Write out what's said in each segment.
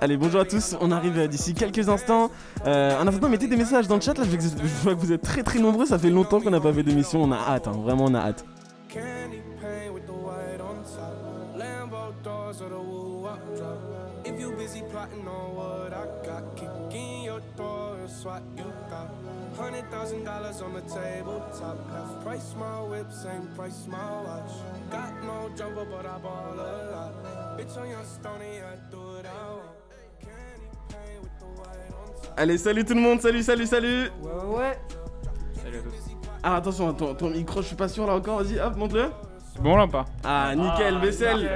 Allez, bonjour à tous, on arrive d'ici quelques instants. En attendant, mettez des messages dans le chat, là je vois que vous êtes très très nombreux, ça fait longtemps qu'on n'a pas fait d'émission, on a hâte, hein, vraiment on a hâte. $100,000 on the tabletop. Half price my whip, same price my watch. Got no jumper, but I ball a lot. Bitch on your stony, I do it out. Candy paint with the white on top. Allez, salut tout le monde, salut. Ouais. Salut à tous. Ah, attention, ton micro, je suis pas sûr là encore, vas-y, hop, monte-le. C'est bon là ou pas? Ah, nickel, vaisselle.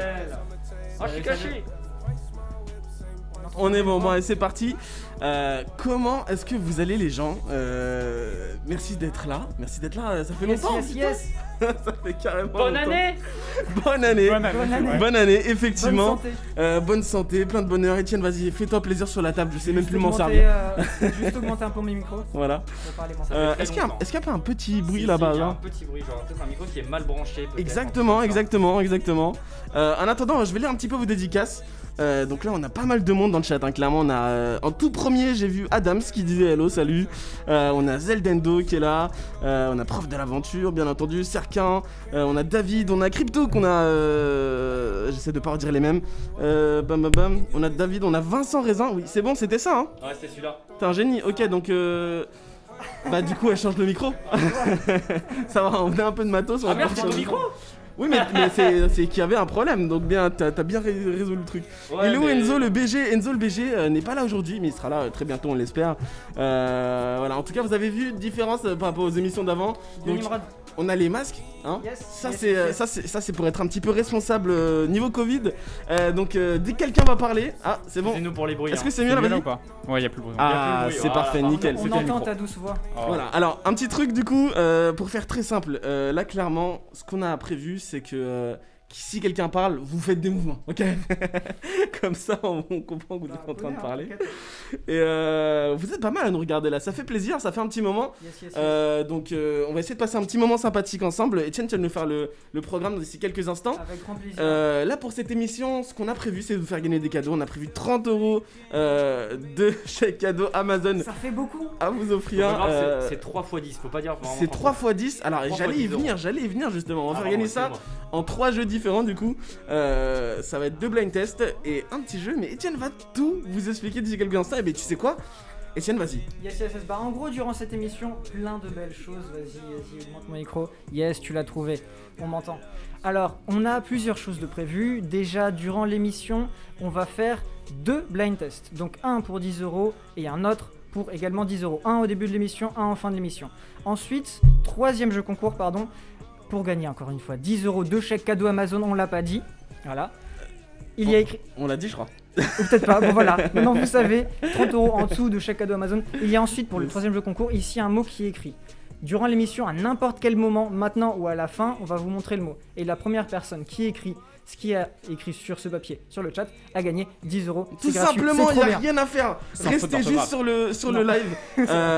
Ah, je suis caché. On est bon, allez, c'est parti. Comment est-ce que vous allez les gens? Merci d'être là, ça fait longtemps. Yes. Ça fait carrément Bonne longtemps. année. Bonne année. Bonne année, effectivement. Bonne santé. Bonne santé, plein de bonheur. Etienne, vas-y, fais-toi plaisir sur la table, je sais même plus m'en servir. Juste augmenter un peu mes micros. Voilà. Pour parler moins. Est-ce qu'il y a pas un petit bruit Si, là-bas il y a là un petit bruit, genre peut-être un micro qui est mal branché. Peut-être, Exactement. un truc comme En attendant, je vais lire un petit peu vos dédicaces. Donc là, on a pas mal de monde dans le chat. Hein. Clairement, on a en tout premier, j'ai vu Adams qui disait hello, salut. On a Zeldendo qui est là. On a Prof de l'aventure, bien entendu. Serkin. On a David. On a Crypto qu'on a. J'essaie de pas redire les mêmes. Bam. On a David. On a Vincent Raisin. Oui, c'est bon, c'était ça. Hein. ça. Ouais, c'était celui-là. T'es un génie. Ok, donc. Bah du coup elle change le micro. Ça va, on a un peu de matos. On Ah va merde, pouvoir c'est ton changer. micro. Oui mais c'est qu'il y avait un problème, donc bien t'as bien résolu le truc. Ouais, Hello mais- Enzo le BG n'est pas là aujourd'hui mais il sera là très bientôt on l'espère. Voilà, en tout cas vous avez vu différence par rapport aux émissions d'avant. Donc Nimrod. on a les masques, hein. Yes. Ça Yes. c'est pour être un petit peu responsable niveau Covid. Donc dès que quelqu'un va parler, ah c'est bon. C'est nous pour les bruits. Est-ce que hein. c'est mieux là là vas-y ou pas? Ouais, y a plus de bruit. Ah Y a plus de bruit, c'est voilà, parfait, nickel. On C'était le entend micro. ta douce voix. Oh. Voilà, alors un petit truc du coup, pour faire très simple, là clairement, ce qu'on a prévu c'est que si quelqu'un parle, vous faites des mouvements, ok? Comme ça on comprend que vous êtes en train de parler. Et vous êtes pas mal à nous regarder là, ça fait plaisir, ça fait un petit moment. Yes. Donc on va essayer de passer un petit moment sympathique ensemble. Etienne, tu vas nous faire le programme d'ici quelques instants. Avec grand plaisir. Là pour cette émission, ce qu'on a prévu c'est de vous faire gagner des cadeaux. On a prévu 30€ de chèque cadeau Amazon Ça fait beaucoup. à vous Faut offrir. pas voir, c'est 3 x 10, faut pas dire vraiment. C'est 3 x 10. Alors 3 j'allais y fois 10 venir justement. On va Ah, faire gagner vraiment, ça excusez-moi. en 3 jeux différents du coup. Ça va être 2 blind tests et un petit jeu. Mais Etienne va tout vous expliquer d'ici quelques instants. Et bien tu sais quoi, Etienne, vas-y. Yes. Bah, en gros, durant cette émission, plein de belles choses. Vas-y, augmente mon micro. Yes, tu l'as trouvé. On m'entend. Alors, on a plusieurs choses de prévues. Déjà, durant l'émission, on va faire 2 blind tests. Donc, un pour 10€ et un autre pour également 10€. Un au début de l'émission, un en fin de l'émission. Ensuite, troisième jeu concours, pour gagner encore une fois 10€ de chèque cadeau Amazon, on l'a pas dit. Voilà. Il y a écrit. On l'a dit, je crois. Ou peut-être pas, bon voilà, maintenant vous savez, 30€ en dessous de chaque cadeau Amazon. Il y a ensuite pour le troisième jeu concours, ici un mot qui est écrit. Durant l'émission, à n'importe quel moment, maintenant ou à la fin, on va vous montrer le mot. Et la première personne qui écrit ce qui est écrit sur ce papier, sur le chat, a gagné 10€. Tout C'est gratuit, simplement, c'est il n'y trop a bien. rien à faire. Sans faute Restez juste d'orthographe. sur le live.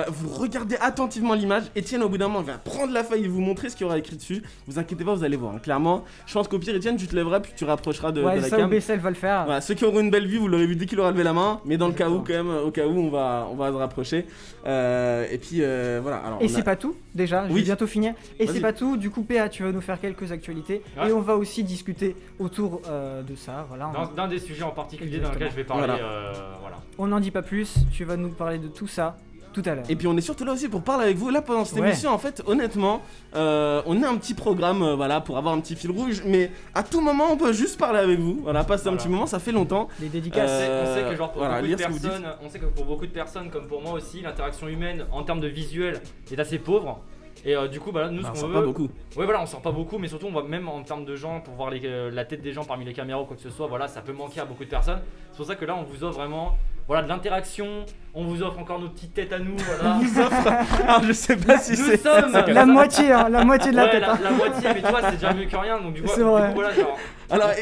Vous regardez attentivement l'image. Etienne, au bout d'un moment, va prendre la feuille et vous montrer ce qu'il y aura écrit dessus. Vous inquiétez pas, vous allez voir. Hein. Clairement, je pense qu'au pire, Etienne, tu te lèveras puis tu rapprocheras de Ouais, la ça cam. ou Bessel va le faire. Voilà, ceux qui auront une belle vue, vous l'aurez vu dès qu'il aura levé la main. Mais dans le cas où, quand même, au cas où, on va se rapprocher. Et puis voilà. Alors, Et on c'est a- pas tout, déjà, je Oui. vais bientôt finir. Et Vas-y. c'est pas tout, du coup PA, tu vas nous faire quelques actualités. Ouais. Et on va aussi discuter autour de ça, voilà. D'un des sujets en particulier dans Exactement. lequel je vais parler. Voilà. Voilà. On n'en dit pas plus, tu vas nous parler de tout ça tout à l'heure. Et puis on est surtout là aussi pour parler avec vous. Là pendant cette Ouais. émission, en fait, honnêtement, on a un petit programme, voilà, pour avoir un petit fil rouge. Mais à tout moment, on peut juste parler avec vous. Voilà, passer un Voilà. petit moment, ça fait longtemps. Les dédicaces. On sait que genre pour voilà, beaucoup de lire ce que vous personnes, on sait que pour beaucoup de personnes comme pour moi aussi, l'interaction humaine en termes de visuel est assez pauvre. Et du coup, bah, nous, Bah, on ce sort qu'on pas veut, beaucoup. ouais, voilà, on sort pas beaucoup, mais surtout, on voit même en termes de gens pour voir la tête des gens parmi les caméras ou quoi que ce soit. Voilà, ça peut manquer à beaucoup de personnes. C'est pour ça que là, on vous offre vraiment, voilà, de l'interaction, On vous offre encore nos petites têtes à nous, voilà. vous offre. Alors je sais pas si Nous c'est. sommes La moitié, hein, la moitié de la Ouais, tête. hein. la moitié, mais toi c'est déjà mieux que rien, donc du coup, C'est vrai. voilà, genre, Alors, PA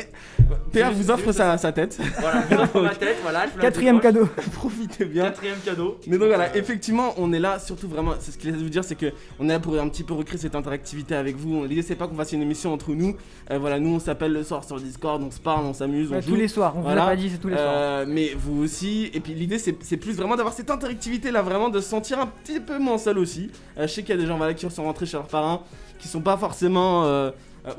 C'est vous juste- offre c'est juste sa tête. voilà, je vous offre ma tête, voilà. je fais la 4ème petite cadeau. Profitez bien. poche. 4ème cadeau. Mais donc voilà, effectivement, on est là, surtout vraiment, c'est ce qu'il laisse vous dire, c'est que on est là pour un petit peu recréer cette interactivité avec vous. L'idée, c'est pas qu'on fasse une émission entre nous. Voilà, nous, on s'appelle le soir sur Discord, on se parle, on s'amuse, on Ouais, joue. tous les soirs, on vous Voilà. l'a pas dit, c'est tous les soirs. Mais vous aussi, et puis l'idée c'est plus vraiment d'avoir cette interactivité là, vraiment de se sentir un petit peu moins seul aussi. Je sais qu'il y a des gens voilà, qui sont rentrés chez leurs parents, qui sont pas forcément.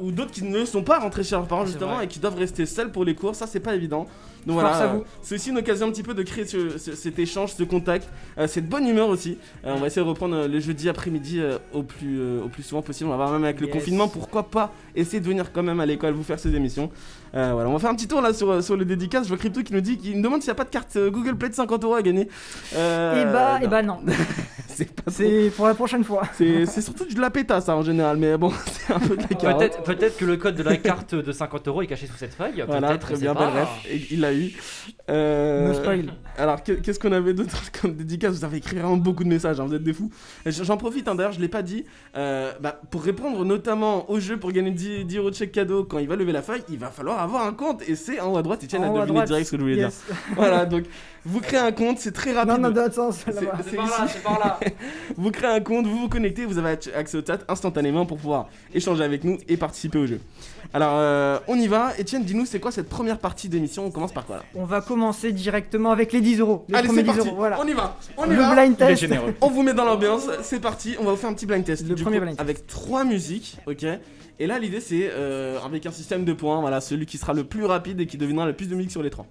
Ou d'autres qui ne sont pas rentrés chez leurs parents C'est justement vrai. et qui doivent rester seuls pour les cours, ça c'est pas évident. Donc Force voilà, à vous. c'est aussi une occasion un petit peu de créer cet échange, ce contact, cette bonne humeur aussi. On va essayer de reprendre le jeudi après-midi au plus souvent possible. On va voir même avec le Yes. confinement, pourquoi pas essayer de venir quand même à l'école vous faire ces émissions. Voilà, on va faire un petit tour là sur le dédicace. Je vois Crypto qui me demande s'il n'y a pas de carte Google Play de 50€ à gagner. Et bah non, c'est pas trop. c'est pour la prochaine fois. C'est surtout de la pétasse ça en général, mais bon, c'est un peu de la carotte. Peut-être que le code de la carte de 50€ est caché sous cette feuille. Voilà, peut-être, très on bien, sait belle pas. ref. Et il l'a eu. No spoil. Alors, qu'est-ce qu'on avait d'autre comme dédicace? Vous avez écrit vraiment beaucoup de messages, hein, vous êtes des fous. J'en profite, hein, d'ailleurs, je l'ai pas dit. Pour répondre notamment au jeu pour gagner 10€ de chèque cadeau quand il va lever la feuille, il va falloir avoir un compte. Et c'est en haut à droite, Etienne a En haut à deviné droite. direct ce que je voulais Yes. dire. Voilà, donc vous créez un compte, c'est très rapide. Non, attends, c'est C'est- là-bas. C'est par là, c'est par là. Vous créez un compte, vous vous connectez, vous avez accès au chat instantanément pour pouvoir échanger avec nous et participer au jeu. Alors, on y va. Etienne, dis-nous, c'est quoi cette première partie d'émission? On commence par quoi là? On va commencer directement avec les 10€. Les Allez, premiers c'est parti, 10€, voilà. on y va, on y Le va. blind Il est test. généreux. On vous met dans l'ambiance, c'est parti, on va vous faire un petit blind test. Le Du premier coup, blind test. avec 3 musiques, ok. Et là, l'idée c'est avec un système de points, voilà, celui qui sera le plus rapide et qui devinera le plus de musiques sur les 3.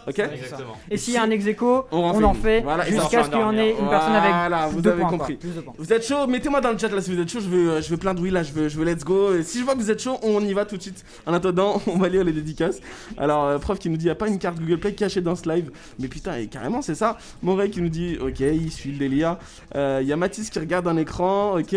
Ok. Exactement. Et s'il y a un ex-aequo, On en on fait en une. fait Voilà, et ça jusqu'à en ce qu'il y en ait dernière. une personne Voilà, avec vous 2 avez points. compris. Quoi, plus de points. Vous êtes chaud? Mettez-moi dans le chat là si vous êtes chaud, je veux plein de oui là, je veux let's go. Et si je vois que vous êtes chaud, on y va tout de suite. En attendant, on va lire les dédicaces. Alors, prof qui nous dit y a pas une carte Google Play cachée dans ce live. Mais putain, et carrément c'est ça. Morey qui nous dit ok, il suit le délire. Il y a Mathis qui regarde un écran, ok.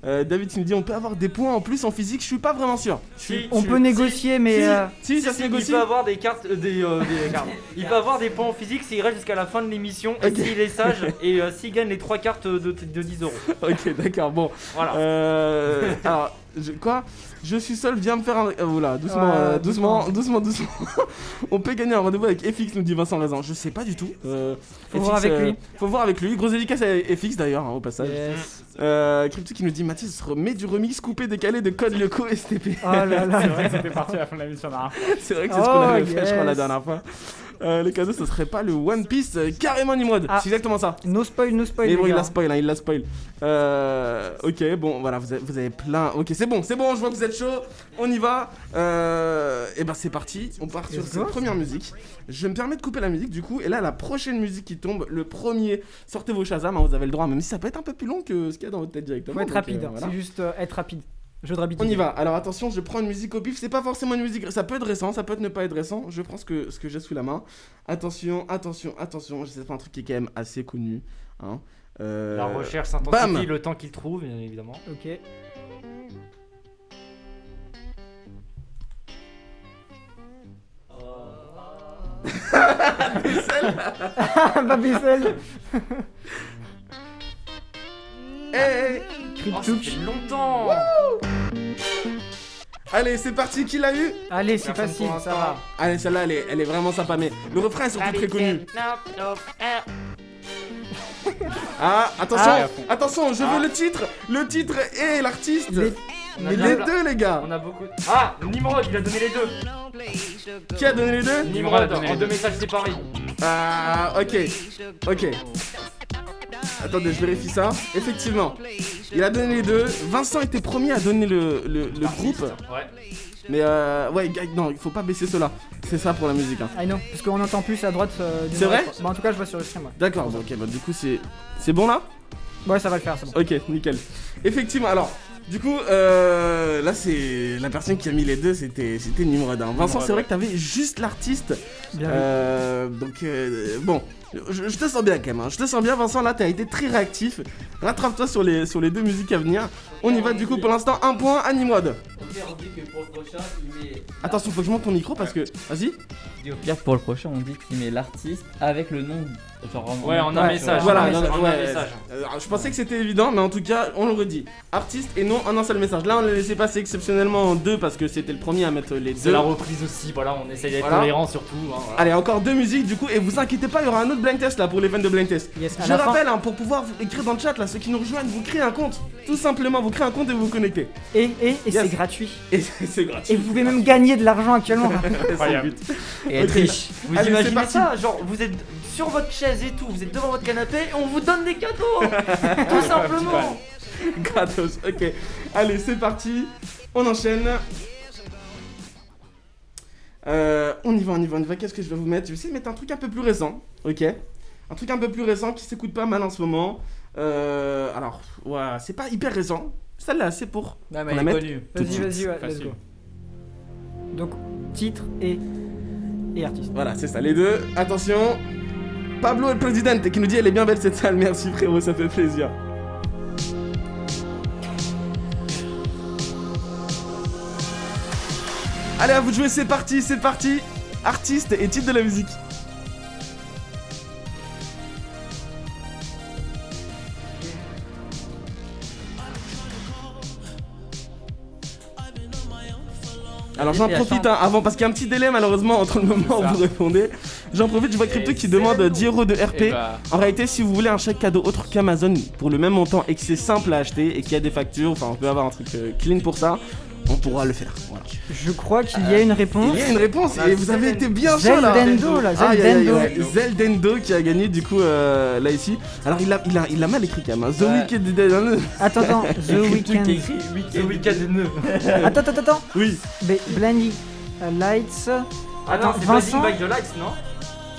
David qui nous dit on peut avoir des points en plus en physique, je suis pas vraiment sûr. Si, On peut négocier, mais Si, ça se il négocie. peut avoir des cartes, des cartes. Il peut avoir des points en physique s'il reste jusqu'à la fin de l'émission et Ok. s'il est sage et s'il gagne les 3 cartes de 10€. Ok, d'accord, bon. Voilà. Alors, quoi? Je suis seul, viens me faire un. Voilà, doucement, Ouais, doucement. On peut gagner un rendez-vous avec FX, nous dit Vincent Raison. Je sais pas du tout. Faut voir avec lui. Faut voir avec lui. Grosse dédicace à FX d'ailleurs, hein, au passage. yes. Crypto qui nous dit Mathis remet du remix coupé décalé de code Lyoko STP. Oh là là. C'est vrai que c'était parti à la fin de la mission d'art. C'est vrai que c'est ce qu'on Oh, avait fait, je crois, la yes. dernière fois. Le cadeau, ce serait pas le One Piece carrément Nimrod. Ah. C'est exactement ça. No spoil, no spoil. Mais bon, les il gars. la spoil, hein, il la spoil. Ok, bon, voilà, vous avez plein. Ok, c'est bon, je vois que vous êtes chaud. On y va. Et ben, c'est parti. On part sur Let's cette go. première musique. Je me permets de couper la musique du coup. Et là, la prochaine musique qui tombe, le premier, sortez vos Shazam, hein, vous avez le droit, même si ça peut être un peu plus long que ce qu'il y a dans votre tête directement. Faut être donc, rapide, voilà. c'est juste être rapide. Jeu de rapidité. On y va. Alors attention, je prends une musique au pif. C'est pas forcément une musique. Ça peut être récent, ça peut ne pas être récent. Je prends ce que j'ai sous la main. Attention. J'essaie de faire un truc qui est quand même assez connu. Hein. La recherche s'intensifie bam. le temps qu'il trouve, bien évidemment. Ok. Babicel. Hey, Oh, ça fait longtemps. allez, c'est parti. Qui l'a eu? Allez, c'est Personne facile, pour ça l'instant. va. Allez, celle-là, elle est vraiment sympa. Mais le refrain est surtout très connu. Ah, attention, Ah. attention. Je veux le titre et l'artiste. Les- On a Mais bien les pla- deux, les gars. On a beaucoup. Ah, Nimrod, il a donné les deux. Qui a donné les deux? Nimrod, a donné en les 2 deux. messages séparés. Ah, ok. Attendez, je vérifie ça. Effectivement, il a donné les deux. Vincent était premier à donner le groupe. Ouais. Mais ouais, gars, non, il faut pas baisser cela. C'est ça pour la musique. Hein. I know, parce qu'on entend plus à droite. du C'est nord. vrai Bah, en tout cas, je vois sur le stream, ouais. D'accord, bon, ok, bah du coup, c'est bon là? Ouais, ça va le faire, c'est bon. Ok, nickel. Effectivement, alors, du coup, là, c'est la personne qui a mis les deux, c'était Nimrod. Hein. Vincent, c'est vrai que t'avais juste l'artiste. Bien vu. Donc, bon, je te sens bien quand même. Hein. Je te sens bien, Vincent. Là, t'as été très réactif. Rattrape-toi sur les deux musiques à venir. On y va, du coup, pour l'instant, un point à Nimrod. Au pire, on dit que pour le prochain, il met. Attention, faut que je monte ton micro parce que. Vas-y. Au pire, pour le prochain, on dit qu'il met l'artiste avec le nom Ouais, en un Ouais, message. Voilà, en non, un ouais, message. je pensais que c'était évident, mais en tout cas, on le redit. Artiste et non en un seul message. Là, on l'a laissé passer exceptionnellement en 2 parce que c'était le premier à mettre les C'est deux. la reprise aussi, voilà, on essaye d'être Voilà. tolérant surtout. Hein, voilà. Allez, encore 2 musiques du coup, et vous inquiétez pas, il y aura un autre blind test là pour les fans de blind test. Yes, à Je la fin- rappelle, hein, pour pouvoir écrire dans le chat là, ceux qui nous rejoignent, vous créez un compte. Tout simplement, vous créez un compte et vous vous connectez. Et Yes. c'est gratuit. Et c'est gratuit. Et vous pouvez même gagner de l'argent actuellement. C'est le but. Et être Ok. riche. Vous Allez, c'est imaginez parti. ça? Genre, vous êtes sur votre chaise et tout, vous êtes devant votre canapé et on vous donne des cadeaux. Tout simplement. Gratos, ok. Allez, c'est parti. On enchaîne. On y va. Qu'est-ce que je vais vous mettre? Je vais essayer de mettre un truc un peu plus récent, ok? Un truc un peu plus récent qui s'écoute pas mal en ce moment. Alors, ouais, c'est pas hyper récent. Celle-là, c'est pour. Non, On la met. connu. Tout de Vas-y, suite. vas-y, ouais, let's Facile. go. Donc, titre et artiste. Voilà, c'est ça, les deux. Attention. Pablo el Presidente qui nous dit elle est bien belle cette salle. Merci frérot, ça fait plaisir. Allez, à vous de jouer, c'est parti. Artiste et titre de la musique. Alors j'en Et profite avant parce qu'il y a un petit délai malheureusement entre le moment où ça. vous répondez. J'en profite, je vois Crypto qui demande 10 € de RP. Et bah, En réalité, si vous voulez un chèque cadeau autre qu'Amazon pour le même montant et que c'est simple à acheter et qu'il y a des factures, enfin on peut avoir un truc clean pour ça, on pourra le faire. Voilà. Je crois qu'il y a une réponse. Il y a une réponse Ah, et vous avez été bien chaud là. Zeldendo, là, Aïe, aïe, aïe, Zeldendo. ouais. Zeldendo qui a gagné du coup là ici. Alors il a mal écrit quand même. Hein. The Ouais. Wicked. Attends, The Weeknd. Ce week-end de neuf. Attends. Oui. Blinding Lights. Ah non, c'est Vincent. Blinding by the Lights, non?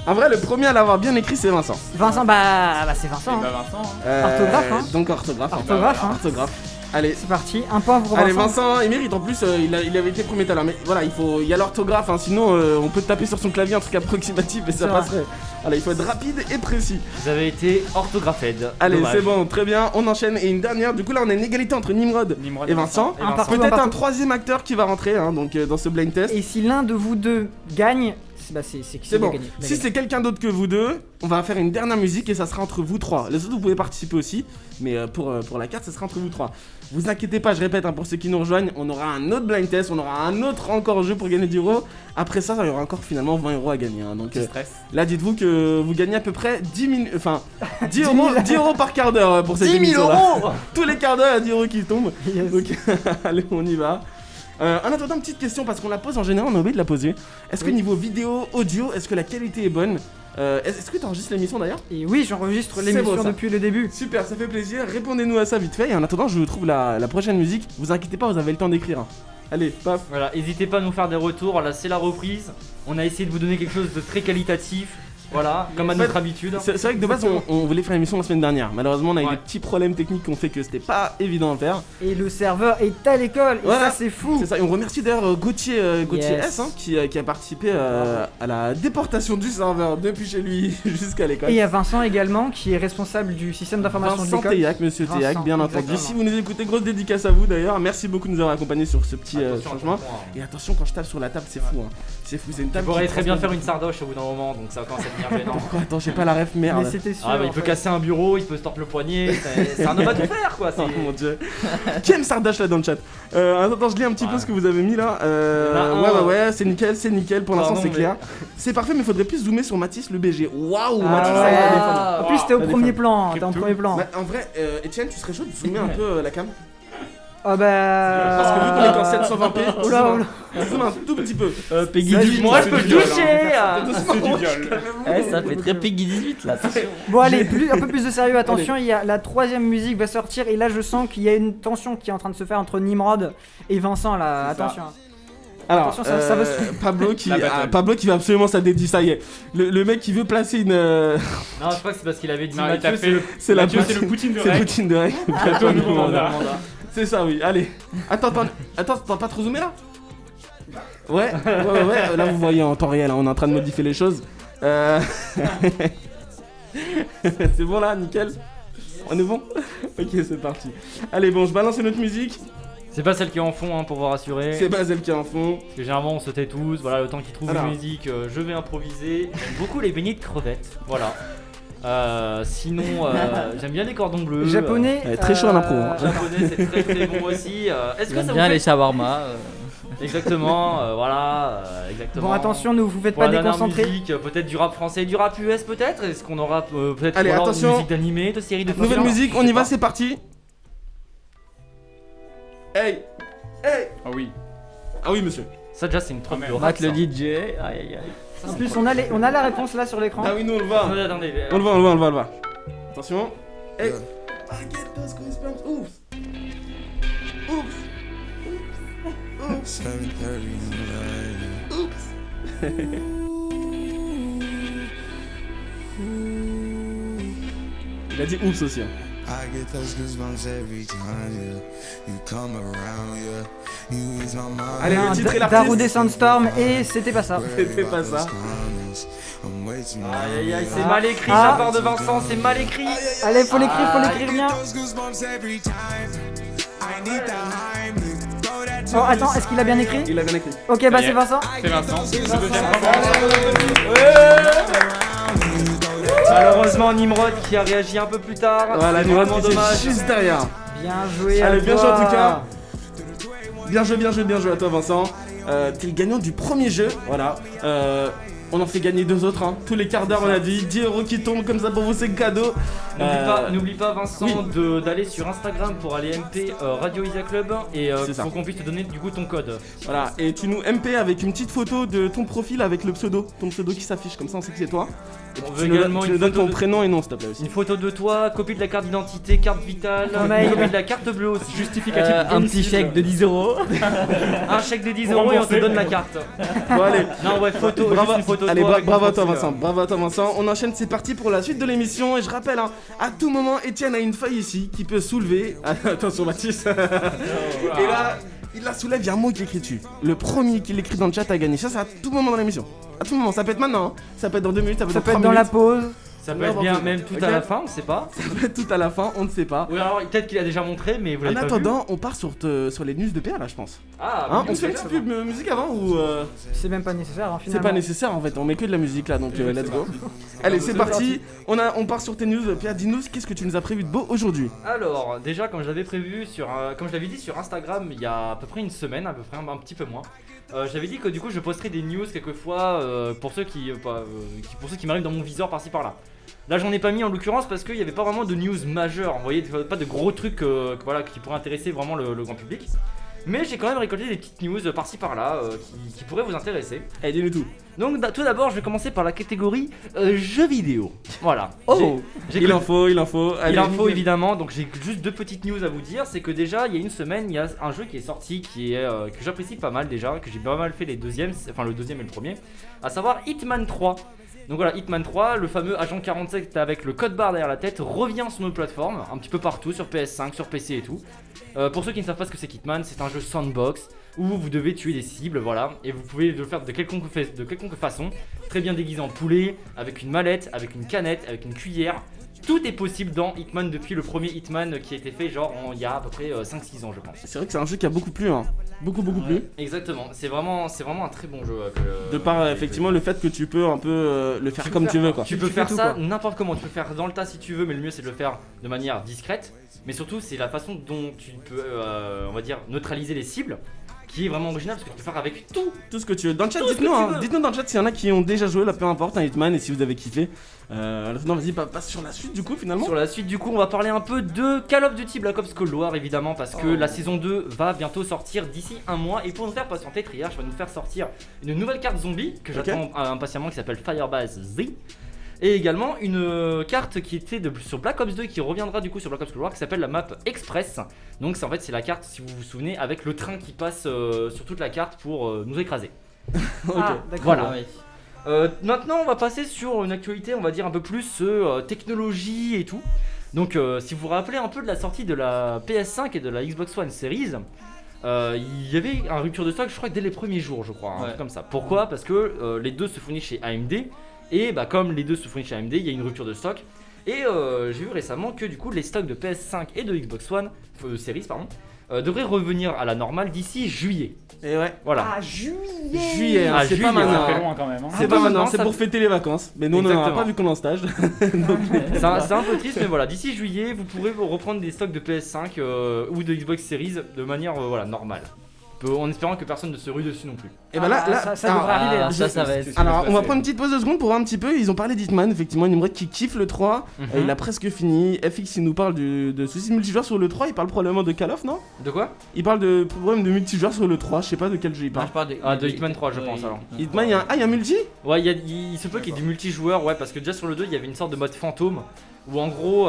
En vrai, le premier à l'avoir bien écrit, c'est Vincent. Vincent, bah c'est Vincent. et bah hein. Vincent. Hein. Orthographe, hein. Donc orthographe. Orthographe, hein. Orthographe. Allez. C'est parti, un point pour Allez Vincent. Vincent, il mérite en plus, il avait été premier tout à l'heure, mais voilà, il y a l'orthographe, hein, sinon on peut taper sur son clavier un truc approximatif et ça C'est vrai. passerait. Voilà, il faut être rapide et précis. Vous avez été orthographed. Allez, Dommage. c'est bon, très bien, on enchaîne. Et une dernière, du coup là on a une égalité entre Nimrod Nimrod et Vincent. Et Vincent. partout, Peut-être un partout. troisième acteur qui va rentrer hein, donc, dans ce blind test. Et si l'un de vous deux gagne, c'est qui C'est va bon, gagner. Va si gagner. c'est quelqu'un d'autre que vous deux, on va faire une dernière musique et ça sera entre vous trois. Les autres vous pouvez participer aussi, mais pour la carte ça sera entre vous trois. Vous inquiétez pas, je répète, hein, pour ceux qui nous rejoignent, on aura un autre blind test, on aura un autre encore jeu pour gagner 10 €. Après ça, il y aura encore finalement 20 € à gagner. Hein, donc Petit stress. là, dites-vous que vous gagnez à peu près 10 minutes, enfin 10 € par quart d'heure pour cette 10 000 émission-là. €. Tous les quarts d'heure, il y a 10 € qui tombent. Yes. Donc allez, on y va. En attendant, petite question parce qu'on la pose en général, on a oublié de la poser. Est-ce que Oui. niveau vidéo, audio, est-ce que la qualité est bonne? Est-ce que tu enregistres l'émission d'ailleurs? Et oui, j'enregistre C'est l'émission beau, ça. depuis le début. Super, ça fait plaisir. Répondez-nous à ça vite fait. Et en attendant, je vous trouve la prochaine musique. Vous inquiétez pas, vous avez le temps d'écrire. Hein. Allez, paf. Voilà, n'hésitez pas à nous faire des retours. Là, c'est la reprise. On a essayé de vous donner quelque chose de très qualitatif. Voilà, comme à En fait, notre habitude. C'est vrai que de base, on voulait faire l'émission la semaine dernière. Malheureusement, on a eu Ouais. des petits problèmes techniques qui ont fait que c'était pas évident à faire. Et le serveur est à l'école. Et Voilà. ça, c'est fou. C'est ça. Et on remercie d'ailleurs Gauthier Yes. S hein, qui a participé à la déportation du serveur depuis chez lui jusqu'à l'école. Et il y a Vincent également qui est responsable du système d'information de Vincent l'école. Théac, monsieur Vincent, Théac, bien entendu. exactement. Si vous nous écoutez, grosse dédicace à vous d'ailleurs. Merci beaucoup de nous avoir accompagnés sur ce petit Attention, changement. attention, hein. Et attention, quand je tape sur la table, c'est fou. Hein. C'est fou, c'est une Tu table. pourrais qui très bien transmet- faire une sardoche au bout d'un moment, donc ça commence à devenir gênant. Pourquoi? Attends, j'ai pas la ref, merde. Mais c'était sûr. Ah bah il en peut fait. casser un bureau, il peut se tordre le poignet, c'est un homme à tout faire quoi. Oh c'est- mon dieu. Qui aime Sardache là dans le chat? Attends, je lis un petit peu Ouais. ce que vous avez mis là. Il y en a un. Ouais, c'est nickel. Pour l'instant, Pardon, c'est mais- clair. C'est parfait, mais il faudrait plus zoomer sur Mathis le BG. Waouh, Ah Mathis, ouais. ça y est, elle est fan. En plus, t'es au T'as des premier fans. plan. T'es en Crypto. premier plan. Bah, en vrai, Etienne, tu serais chaud de zoomer un peu la cam? Ah bah. Parce que vu qu'on est qu'en 720p, Oula, oula. zoom un tout petit peu. Peggy Salut, 18. Moi je peux c'est le du viol, toucher C'est du viol. Ça fait très Peggy 18 là, attention. Bon, allez, un peu plus de sérieux. Attention, il y a la troisième musique va sortir. Et là, je sens qu'il y a une tension qui est en train de se faire entre Nimrod et Vincent là. C'est ça. Attention. Alors, Attention, ça va se- Pablo qui, La battle. Pablo qui va absolument ça dédie, ça y est. Le mec qui veut placer une. Non, je crois que c'est parce qu'il avait dit Non, il Mathieu, t'a c'est fait le. C'est la Mathieu, c'est Poutine- le Poutine de C'est Rec. Poutine de Rec. Bientôt, nouveau mandat. C'est ça, oui. Allez. Attends, t'as pas trop zoomé là? Ouais, là vous voyez en temps réel, hein, on est en train de modifier les choses. C'est bon là, nickel. On est bon? Ok, c'est parti. Allez, bon, je balance une autre musique. C'est pas celle qui est en fond hein, pour vous rassurer. C'est Basel qui est en fond. Parce que généralement on se tait tous, voilà le temps qu'ils trouvent Alors. une musique, je vais improviser. J'aime beaucoup les beignets de crevettes, voilà. Sinon, j'aime bien les cordons bleus. Japonais. Très chaud à l'impro, hein. Japonais, c'est très très bon aussi. Est-ce que J'aime ça bien vous les fait... shawarma. Exactement, voilà, exactement. Bon, attention, ne vous faites Pour pas la dernière déconcentrer. musique, peut-être du rap français, du rap US peut-être. Est-ce qu'on aura peut-être Allez, ou alors attention. une musique d'animé, de série, de Nouvelle film musique, Je on sais y va, pas. c'est parti. Hey, hey. Ah oui. Ah oui, monsieur. Ça déjà c'est une trompe de rap. Matt le ça. DJ. Aïe aïe aïe. En plus, on a la réponse là sur l'écran. Ah oui, nous on le voit. Attendez, attendez. On le voit, on le voit, on le voit, on le voit. Attention. Hey. I get those goosebumps. Oups. Oups. 7:30 in the night. Oups. Il a dit oups aussi. Hein. I get those goosebumps every time, yeah. You come around, yeah. You ease my mind. Allez, le Un titre et Darude l'artiste. Sandstorm et c'était pas ça. C'était pas ça. I'm way too Aïe aïe aïe, c'est Ah. mal écrit, Ah. la part de Vincent, c'est mal écrit. Allez, faut l'écrire bien. those goosebumps every time. I need the Heimlich. Throw that to Oh, attends, est-ce qu'il a bien écrit? Il a bien écrit. Ok, bah Ça y c'est est. Vincent. C'est Vincent. C'est le deuxième point. Malheureusement, Nimrod qui a réagi un peu plus tard. Voilà, c'est nous vraiment était dommage. juste derrière. Bien joué. à Allez, bien toi. joué en tout cas. Bien joué, bien joué, bien joué à toi, Vincent. T'es le gagnant du premier jeu. Voilà. On en fait gagner 2 autres. Hein. Tous les quarts d'heure, on a dit 10 € qui tombent comme ça pour vous, c'est cadeau. N'oublie pas Vincent oui. d'aller sur Instagram pour aller MP Radio Isa Club et C'est ça. pour qu'on puisse te donner du coup ton code. Voilà. Et tu nous MP avec une petite photo de ton profil avec le pseudo. Ton pseudo qui s'affiche, comme ça on sait que c'est toi. Et On puis veut tu nous également tu une nous donnes photo ton de- prénom et nom, s'il te plaît aussi. Une photo de toi, copie de la carte d'identité, carte vitale, Ton mail. copie de la carte bleue aussi. Justificatif. Un petit chèque de 10 €. Un chèque de 10 Pour € et on te rembourser. donne la carte. Bon, allez. Non ouais, photo, Bravo, juste une photo de allez, toi avec bravo ton à toi profil. Vincent, bravo à toi Vincent. On enchaîne, c'est parti pour la suite de l'émission. Et je rappelle, hein, à tout moment, Étienne a une feuille ici qui peut soulever. Attention Mathis. Et là, il la soulève, il y a un mot qui est écrit dessus. Le premier qui l'écrit dans le chat a gagné. Ça, c'est à tout moment dans l'émission. À tout moment, ça peut être maintenant, hein. Ça peut être dans 2 minutes, ça peut Ça être peut dans être 3 dans la minutes. pause. Ça peut être bien même tout Ok. à la fin, on sait pas. Ça peut être tout à la fin, on ne sait pas. Ou alors peut-être qu'il a déjà montré mais vous En l'avez pas vu. attendant, on part sur les news de PA là, je pense. Ah, Hein, oui, on se fait une oui, petite pub musique avant ou C'est même pas nécessaire, hein, c'est finalement. pas nécessaire en fait, on met que de la musique là donc let's go. Allez, c'est parti. On part sur tes news. Pierre, dis-nous qu'est-ce que tu nous as prévu de beau aujourd'hui. Alors, déjà, comme je l'avais prévu comme je l'avais dit sur Instagram il y a à peu près une semaine, à peu près un petit peu moins. J'avais dit que du coup je posterais des news quelquefois pour ceux qui m'arrivent dans mon viseur par-ci par-là. Là j'en ai pas mis en l'occurrence parce qu'il n'y avait pas vraiment de news majeures, vous voyez, pas de gros trucs voilà, qui pourraient intéresser vraiment le grand public. Mais j'ai quand même récolté des petites news par-ci par-là qui pourraient vous intéresser. Allez, dis-nous tout. Donc tout d'abord je vais commencer par la catégorie jeux vidéo. Voilà. J'ai Il en faut. Allez, il en faut nickel. évidemment, donc j'ai juste 2 petites news à vous dire. C'est que déjà, il y a une semaine, il y a un jeu qui est sorti que j'apprécie pas mal déjà, que j'ai pas mal fait le deuxième et le premier, à savoir Hitman 3. Donc voilà, Hitman 3, le fameux agent 47 avec le code barre derrière la tête, revient sur nos plateformes, un petit peu partout, sur PS5, sur PC et tout. Pour ceux qui ne savent pas ce que c'est Hitman, c'est un jeu sandbox où vous devez tuer des cibles, voilà, et vous pouvez le faire de quelconque façon, très bien déguisé en poulet, avec une mallette, avec une canette, avec une cuillère. Tout est possible dans Hitman depuis le premier Hitman qui a été fait il y a à peu près 5-6 ans je pense. C'est vrai que c'est un jeu qui a beaucoup plu, hein. Beaucoup plu. Exactement, c'est vraiment un très bon jeu. De par effectivement le fait que tu peux un peu le faire comme tu veux quoi. Tu peux Tu faire fais tout, ça quoi. n'importe comment, tu peux faire dans le tas si tu veux, mais le mieux c'est de le faire de manière discrète. Mais surtout c'est la façon dont tu peux, on va dire, neutraliser les cibles qui est vraiment original parce que tu peux faire avec tout. Tout ce que tu veux. Dans le chat, Tout ce dites-nous, que tu hein. veux. Dites-nous dans le chat s'il y en a qui ont déjà joué là, peu importe, un Hitman et si vous avez kiffé. Non, vas-y, passe sur la suite du coup finalement. Sur la suite du coup on va parler un peu de Call of Duty Black Ops Cold War évidemment parce que la saison 2 va bientôt sortir d'ici un mois et pour nous faire patienter Triarch va nous faire sortir une nouvelle carte zombie que j'attends impatiemment qui s'appelle Firebase Z. Et également une carte qui était sur Black Ops 2 qui reviendra du coup sur Black Ops Cold War qui s'appelle la map Express. Donc c'est la carte si vous vous souvenez avec le train qui passe sur toute la carte pour nous écraser. Ok. Ah, d'accord. Voilà. Ah oui. Maintenant on va passer sur une actualité on va dire un peu plus technologie et tout. Donc si vous vous rappelez un peu de la sortie de la PS5 et de la Xbox One Series, il y avait une rupture de stock je crois dès les premiers jours je crois, un Ouais. truc comme ça. Pourquoi ? Parce que les deux se fournissent chez AMD et comme les deux se fournissent chez AMD il y a une rupture de stock. Et j'ai vu récemment que du coup les stocks de PS5 et de Xbox One Series pardon devrait revenir à la normale d'ici juillet. Et ouais. Voilà. Ah, juillet. Juillet, hein, Ah, c'est juillet, pas maintenant. Ça fait hein. loin quand même. Hein. C'est Ah, pas pas maintenant, maintenant, c'est ça- pour fêter les vacances. Mais nous, on n'en a Exactement. pas vu qu'on est en stage. C'est un peu triste, mais voilà, d'ici juillet, vous pourrez reprendre des stocks de PS5 ou de Xbox Series de manière voilà, normale. En espérant que personne ne se rue dessus non plus. Et bah là, ça devrait arriver. hein. Ça va être. Alors, on va prendre une petite pause de secondes pour voir un petit peu. Ils ont parlé d'Hitman, effectivement. Nimrod qui kiffe le 3. Il a presque fini. FX, il nous parle de soucis de multijoueur sur le 3. Il parle probablement de Call of, non? De quoi? Il parle de problèmes de multijoueur sur le 3. Je sais pas de quel jeu il parle. je parle de. Ah, de Hitman 3, je pense, alors. Hitman, il y a un multi? Ouais, il se peut qu'il y ait du multijoueur, ouais, parce que déjà sur le 2, il y avait une sorte de mode fantôme où en gros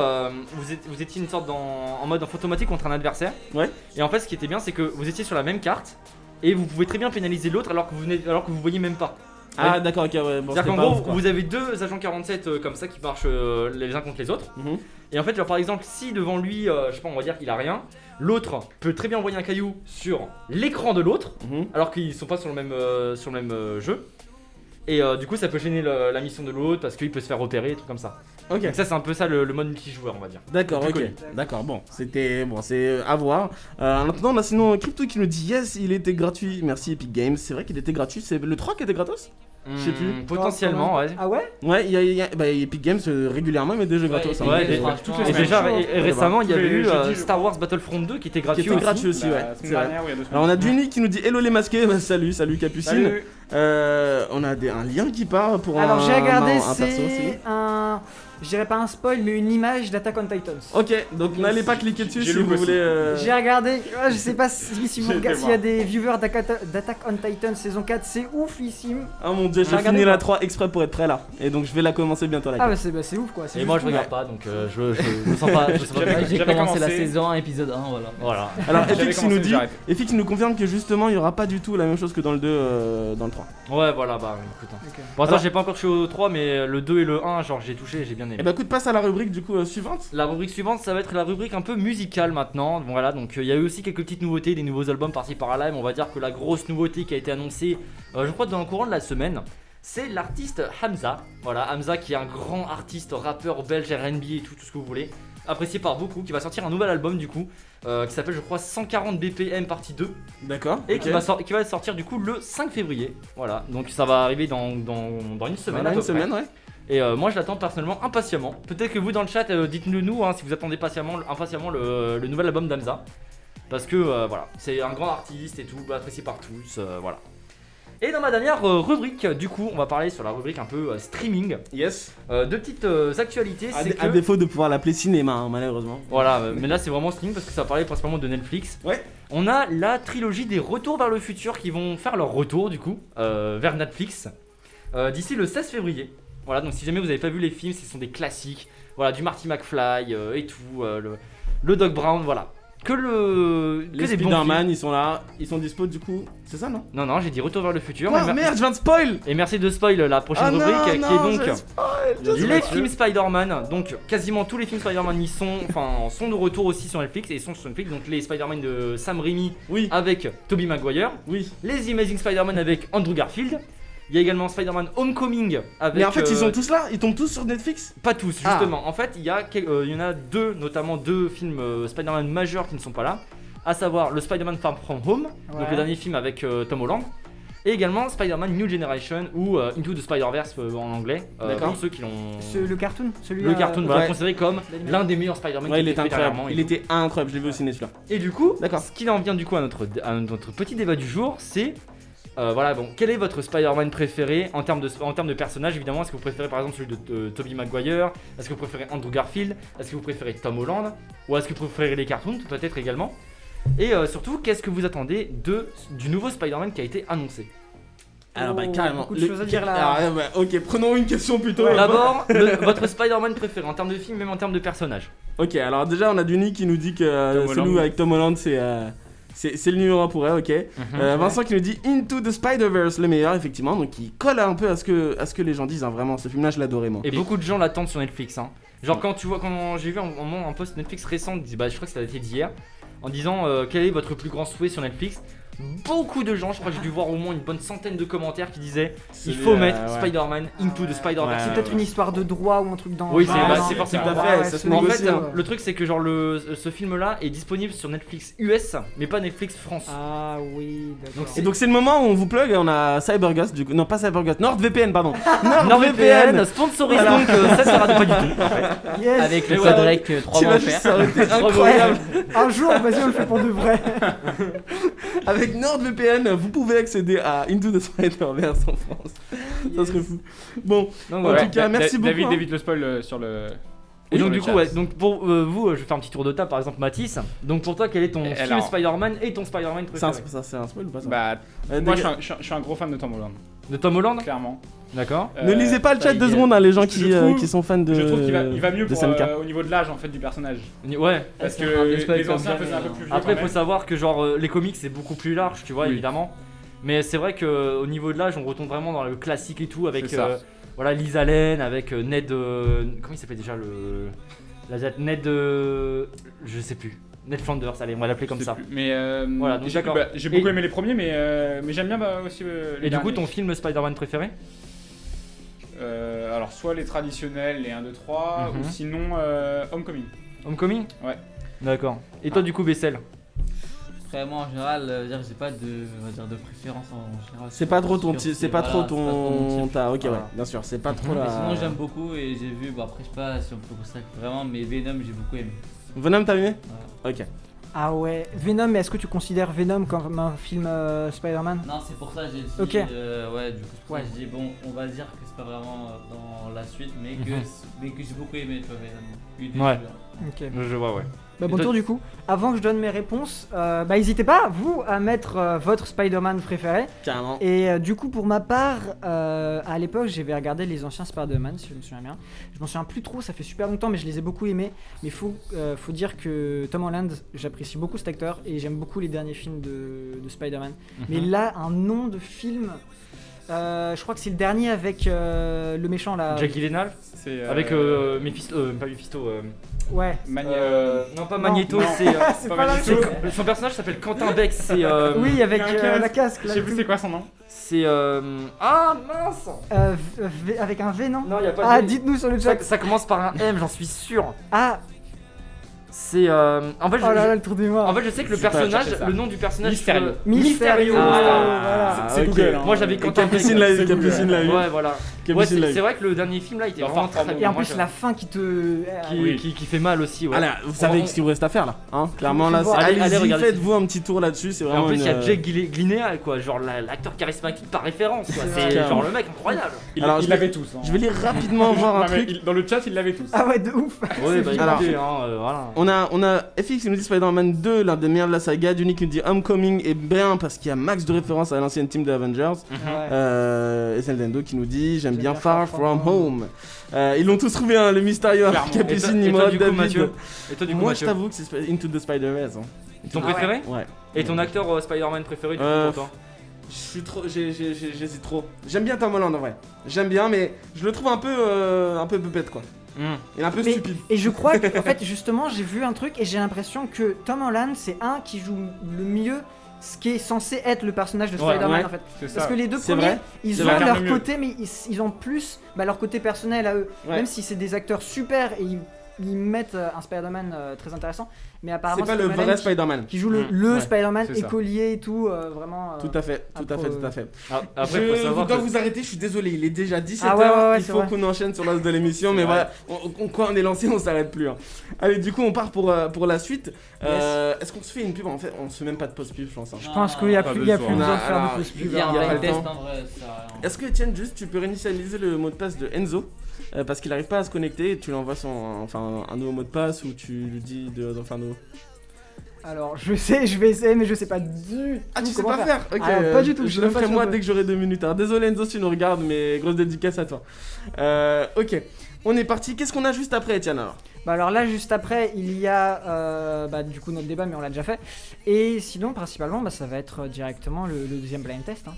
vous étiez une sorte en mode photomatique contre un adversaire. Ouais. Et en fait, ce qui était bien, c'est que vous étiez sur la même carte et vous pouvez très bien pénaliser l'autre alors que vous voyez même pas. Ah, d'accord, ok, ouais. Bon, C'est-à-dire c'était qu'en pas gros, ouf, quoi. vous avez deux agents 47 comme ça qui marchent les uns contre les autres. Mhm. Et en fait, genre par exemple, si devant lui, je sais pas, on va dire qu'il a rien, l'autre peut très bien envoyer un caillou sur l'écran de l'autre, Mhm. alors qu'ils sont pas sur le même jeu. Et du coup, ça peut gêner la mission de l'autre parce qu'il peut se faire repérer et trucs comme ça. Ok. Donc ça, c'est un peu ça le mode multijoueur, on va dire. D'accord, Plus ok. connu. D'accord, bon, c'était. Bon, c'est à voir. En attendant, on a sinon Crypto qui nous dit yes, il était gratuit. Merci Epic Games. C'est vrai qu'il était gratuit. C'est le 3 qui était gratos? Je sais plus. Potentiellement, ouais. Ah ouais? Ouais, bah, Epic Games régulièrement met des jeux gratos. hein. Ouais, franchement, et déjà, chaud. et récemment, il y avait Tous les eu jeudis, je Star Wars Battlefront 2 qui était gratuit Qui était aussi. gratuit aussi, ouais. La C'est semaine vrai. dernière ou il y a 2 semaines. Alors on a Juni qui nous dit hello les masqués. Bah, salut Capucine. Salut. On a un lien qui part pour Alors j'ai regardé, un perso aussi. c'est un. Je dirais pas un spoil, mais une image d'Attack on Titans. Ok, donc n'allez pas cliquer dessus J'ai si lu vous aussi. voulez. J'ai regardé, je sais pas si vous J'ai été s'il y a voir. des viewers d'Attack on Titan saison 4, c'est oufissime. Ah mon dieu, j'ai J'ai regardé fini la quoi 3 exprès pour être prêt là. Et donc je vais la commencer bientôt la Ah 4. bah c'est ouf quoi. c'est Et juste moi, je ouf. regarde pas, donc je me sens pas. Je sais pas J'avais- Ouais, j'ai J'avais commencé la commencé. saison 1, épisode 1, voilà. Voilà. Alors J'avais FX il commencé, nous dit, j'arrête. FX il nous confirme que justement il y aura pas du tout la même chose que dans le 2 dans le 3. Ouais, voilà, bah écoute. Hein. Ok. Pour l'instant, Alors- j'ai pas encore touché au 3, mais le 2 et le 1, genre j'ai touché et j'ai bien aimé. Et bah écoute, passe à la rubrique du coup suivante. La rubrique suivante, ça va être la rubrique un peu musicale maintenant. Bon, voilà, donc il y a eu aussi quelques petites nouveautés, des nouveaux albums par-ci par-là. Mais on va dire que la grosse nouveauté qui a été annoncée, je crois dans le courant de la semaine, c'est l'artiste Hamza. Voilà, Hamza qui est un grand artiste, rappeur belge, R&B et tout ce que vous voulez, apprécié par beaucoup, qui va sortir un nouvel album du coup, qui s'appelle je crois 140 BPM partie 2 D'accord. et ok. qui va sortir du coup le 5 février. Voilà, donc ça va arriver dans une semaine. Voilà, à une peu près. semaine, ouais. Et moi je l'attends personnellement impatiemment. Peut-être que vous dans le chat dites-le nous si vous attendez impatiemment le nouvel album d'Hamza. Parce que voilà, c'est un grand artiste et tout, apprécié par tous, voilà. Et dans ma dernière rubrique, du coup, on va parler sur la rubrique un peu streaming. Yes. Deux petites actualités, c'est À que... défaut de pouvoir l'appeler cinéma, hein, malheureusement. Voilà, mais là c'est vraiment streaming parce que ça va parler principalement de Netflix. Ouais. On a la trilogie des Retours vers le futur qui vont faire leur retour du coup vers Netflix d'ici le 16 février. Voilà, donc si jamais vous n'avez pas vu les films, ce sont des classiques. Voilà, du Marty McFly et tout, le Doc Brown, voilà. Que Les des bons Spider-Man, films. ils sont là, ils sont dispo du coup. C'est ça, non? Non, j'ai dit Retour vers le futur. Quoi, mais merde, je viens de spoil! Et merci de spoil la prochaine Ah non, rubrique qui est non, donc je spoil, les films Spider-Man. Donc quasiment tous les films Spider-Man sont de retour aussi sur Netflix et ils sont sur Netflix. Donc les Spider-Man de Sam Raimi Oui, avec Tobey Maguire, oui. les Amazing Spider-Man avec Andrew Garfield. Il y a également Spider-Man Homecoming avec. Mais en fait, ils sont tous là, ils tombent tous sur Netflix? Pas tous, Ah. justement. En fait, il y en a notamment deux films Spider-Man majeurs qui ne sont pas là. À savoir le Spider-Man Far From Home, donc Ouais. le dernier film avec Tom Holland. Et également Spider-Man New Generation ou Into the Spider-Verse en anglais. D'accord. Pour ceux qui l'ont. Le cartoon, celui Le cartoon, voilà, ouais. considéré comme L'animé. l'un des meilleurs Spider-Man Ouais, qui il a était été fait incroyable. dernièrement et Il tout. était incroyable, je l'ai vu au ciné celui-là. Et du coup, D'accord. ce qui en vient du coup à notre petit débat du jour, c'est voilà, bon, quel est votre Spider-Man préféré en termes de personnage évidemment? Est-ce que vous préférez par exemple celui de Tobey Maguire? Est-ce que vous préférez Andrew Garfield? Est-ce que vous préférez Tom Holland? Ou est-ce que vous préférez les cartoons peut-être également? Et surtout, qu'est-ce que vous attendez du nouveau Spider-Man qui a été annoncé? Alors, bah, Oh, carrément. beaucoup de choses à dire, là. Alors, bah, ok, prenons une question plutôt. D'abord, votre Spider-Man préféré en termes de film, même en termes de personnage. Ok, alors déjà, on a Duny qui nous dit que Tom celui Holland. avec Tom Holland, c'est le numéro 1 pour elle, ok. Vincent qui nous dit Into the Spider-Verse, le meilleur, effectivement. Donc, il colle un peu à ce que les gens disent, hein, vraiment. Ce film-là, je l'adorais, moi. Et beaucoup de gens l'attendent sur Netflix. Hein. Genre quand j'ai vu un post Netflix récent, je crois que ça datait d'hier, en disant quel est votre plus grand souhait sur Netflix. beaucoup de gens, je crois que j'ai dû voir au moins une bonne centaine de commentaires qui disaient il Celui, faut mettre ouais. Spider-Man into the Spider-Verse. C'est peut-être une histoire de droit ou un truc dans. Oui, c'est Ah, bah, non, c'est forcément. tout à ouais, fait, ouais, ça se celui-là, En négocie, fait, hein. le truc c'est que genre ce film-là est disponible sur Netflix US, mais pas Netflix France. Ah oui, d'accord. Et donc c'est le moment où on vous plug, on a CyberGhost du coup, non pas CyberGhost, NordVPN pardon. NordVPN sponsorise Voilà. donc ça sera pas du tout. En fait. Yes. Avec le Mais code ouais. REC 3 Tu mois vas offert. juste s'arrêter, incroyable. Un jour, vas-y, on le fait pour de vrai. Avec NordVPN, vous pouvez accéder à Into the Spider-Verse en France. Ça serait fou. Bon, Donc, en voilà. tout cas, merci beaucoup. David, hein. évite le spoil sur le. Et donc sur du le coup, chat. ouais, donc pour vous, je vais faire un petit tour de table, par exemple Mathis. Donc pour toi, quel est ton film alors- Spider-Man et ton Spider-Man C'est un, préféré c'est un spoil ou pas ça Bah, Euh, moi dégage- je suis un gros fan de Tom Holland, De Tom Holland clairement. D'accord. Ne lisez pas le chat ça, 2 il- secondes, hein, les gens je trouve- qui sont fans de. Je trouve qu'il va mieux de pour, SNK. au niveau de l'âge en fait du personnage. Ouais. Parce c'est un que spoil les comme anciens jamais, faisaient un peu hein. plus vieux. Après, quand faut même. savoir que genre les comics c'est beaucoup plus large, tu vois, Oui. évidemment. Mais c'est vrai que au niveau de l'âge, on retombe vraiment dans le classique et tout avec C'est ça. voilà Liz Allen, avec Ned. Comment il s'appelle déjà le Ned. Je sais plus. Ned Flanders. Allez, on va l'appeler comme Je sais ça. plus. Mais Voilà, donc d'accord. j'ai beaucoup Et- aimé les premiers, mais j'aime bien aussi les Et du coup, derniers. ton film Spider-Man préféré? Alors soit les traditionnels, les 1, 2, 3, Mhm. ou sinon Homecoming. Homecoming? Ouais. D'accord. Et toi, du coup, Bessel? Après, moi en général, j'ai pas de préférence en général. C'est pas trop ton. Sur- C'est pas trop voilà, c'est pas trop mon ton. type. Ta... Ok, Voilà. ouais, bien sûr, c'est pas trop Mais la. sinon, j'aime beaucoup et j'ai vu, bon après, je sais pas si on peut considérer vraiment, mais Venom, j'ai beaucoup aimé. Venom, t'as aimé? Ok. Ah ouais, Venom, mais est-ce que tu considères Venom comme un film Spider-Man? Non, c'est pour ça que j'ai dit. Ok. Ouais, du coup, c'est pour ça Ouais. que j'ai dit, bon, on va dire que c'est pas vraiment dans la suite, mais que, Mhm. mais que j'ai beaucoup aimé, tu vois, Venom. Ouais. Ok. Je vois, ouais. Bah, Et bon toi- tour du coup. Avant que je donne mes réponses, bah n'hésitez pas, vous, à mettre votre Spider-Man préféré. Carrément. Et du coup, pour ma part, à l'époque, j'avais regardé les anciens Spider-Man, si je me souviens bien. Je m'en souviens plus trop, ça fait super longtemps, mais je les ai beaucoup aimés. Mais faut dire que Tom Holland, j'apprécie beaucoup cet acteur et j'aime beaucoup les derniers films de Spider-Man. Mais là, un nom de film, je crois que c'est le dernier avec le méchant là. Jack Gyllenhaal C'est avec Mephisto, pas Mephisto. Ouais. Non, pas Non. Magneto, Non. c'est. C'est pas pas la Magneto. chose. Son personnage s'appelle Quentin Beck, c'est. Oui, avec il y a un la casque. casque. Je là, sais plus tout. c'est quoi son nom. C'est. Ah mince! Avec un V, non? Non, y a pas Ah, de. dites-nous sur le Ça, chat. ça commence par un M, j'en suis sûr. Ah, C'est. En fait, oh là là, le tour du mort. en fait, je sais que le Je vais pas personnage, chercher ça. le nom du personnage. Mysterio. Mysterio. Ah, C'est ok. Google, hein. Moi j'avais Et Quentin Beck. Capucine l'a eu, C'est Capucine l'a eu. Ouais, voilà. Ouais, Capucine l'a c'est eu. c'est vrai que le dernier film là, il était Dans vraiment Far très From Et en bien. plus, la fin qui te. Qui fait mal aussi, ouais. Ah là, vous savez On- ce qu'il vous reste à faire là, hein. Clairement là, faut voir. Allez allez-y, regarder. faites-vous un petit tour là-dessus, c'est Et vraiment. en plus, il y a une, Jake Gyllenhaal, quoi, genre l'acteur charismatique par référence, quoi. C'est C'est vrai. genre le mec incroyable. Alors, Il je l'avait tous. hein. Je vais lire rapidement voir un Non, mais truc. dans le chat, il l'avait tous. Ah ouais, de ouf. Ouais, bah Alors- écoutez, voilà. On a FX qui nous dit Spider-Man 2, l'un des meilleurs de la saga. Duny qui nous dit Homecoming est bien parce qu'il y a max de références à l'ancienne team de Avengers. Ouais. Et Zeldendo qui nous dit j'aime bien Far From Home. Ils l'ont tous trouvé, hein, le mystérieux Clairement. Capucine, Et toi, Nimrod, du coup, David. Mathieu Et toi, du coup, Moi, je Mathieu t'avoue que c'est Into the Spider-Verse. Hein. Ton Ah ouais. préféré Ouais. Et ton acteur Spider-Man préféré, du coup, pour toi Je suis trop, j'hésite trop. J'aime bien Tom Holland en vrai. J'aime bien, mais je le trouve un peu bête quoi. Il est un peu Mais- stupide. Et je crois que, en fait, justement, j'ai vu un truc et j'ai l'impression que Tom Holland, c'est un qui joue le mieux ce qui est censé être le personnage de Ouais, Spider-Man ouais. en fait. C'est ça. Parce que les deux C'est premiers, vrai. ils C'est ont vrai. leur Mieux. côté, mais ils ont plus leur côté personnel à eux. Ouais. Même si c'est des acteurs super et ils mettent un Spider-Man très intéressant, mais apparemment C'est pas le Tom Holland vrai qui- Spider-Man. qui joue le Ouais, Spider-Man c'est ça. écolier et tout, vraiment. Tout à fait, tout à fait, tout à fait. Après, Je faut savoir dois que. vous arrêter, je suis désolé, il est déjà 17h, Ah ouais, ouais, ouais, il c'est faut vrai. qu'on enchaîne sur l'as de l'émission, C'est mais vrai. voilà, quand on est lancé, on s'arrête plus. Hein. Allez, du coup, on part pour la suite. Est-ce qu'on se fait une pub? En fait, on se fait même pas de pause-pub, je pense. Hein. Je pense qu'il y a pas plus, il y a besoin. plus besoin de Ah, faire alors, de pause Il pub. y a il y a un pas le blind temps. test en vrai, ça sert à rien. Est-ce que Etienne, juste, tu peux réinitialiser le mot de passe de Enzo parce qu'il arrive pas à se connecter et tu lui envoies un nouveau mot de passe ou tu lui dis d'en faire un nouveau. Alors, je vais essayer, mais je sais pas du Ah, tout tu sais comment pas faire? Ok, Ah, pas du tout, Je je le sais pas ferai si on moi peut. dès que j'aurai 2 minutes. Alors, désolé Enzo si tu nous regardes, mais grosse dédicace à toi. Ok, on est parti. Qu'est-ce qu'on a juste après, Etienne alors? Bah alors là, juste après, il y a du coup notre débat, mais on l'a déjà fait. Et sinon, principalement, bah, ça va être directement le deuxième blind test. Hein.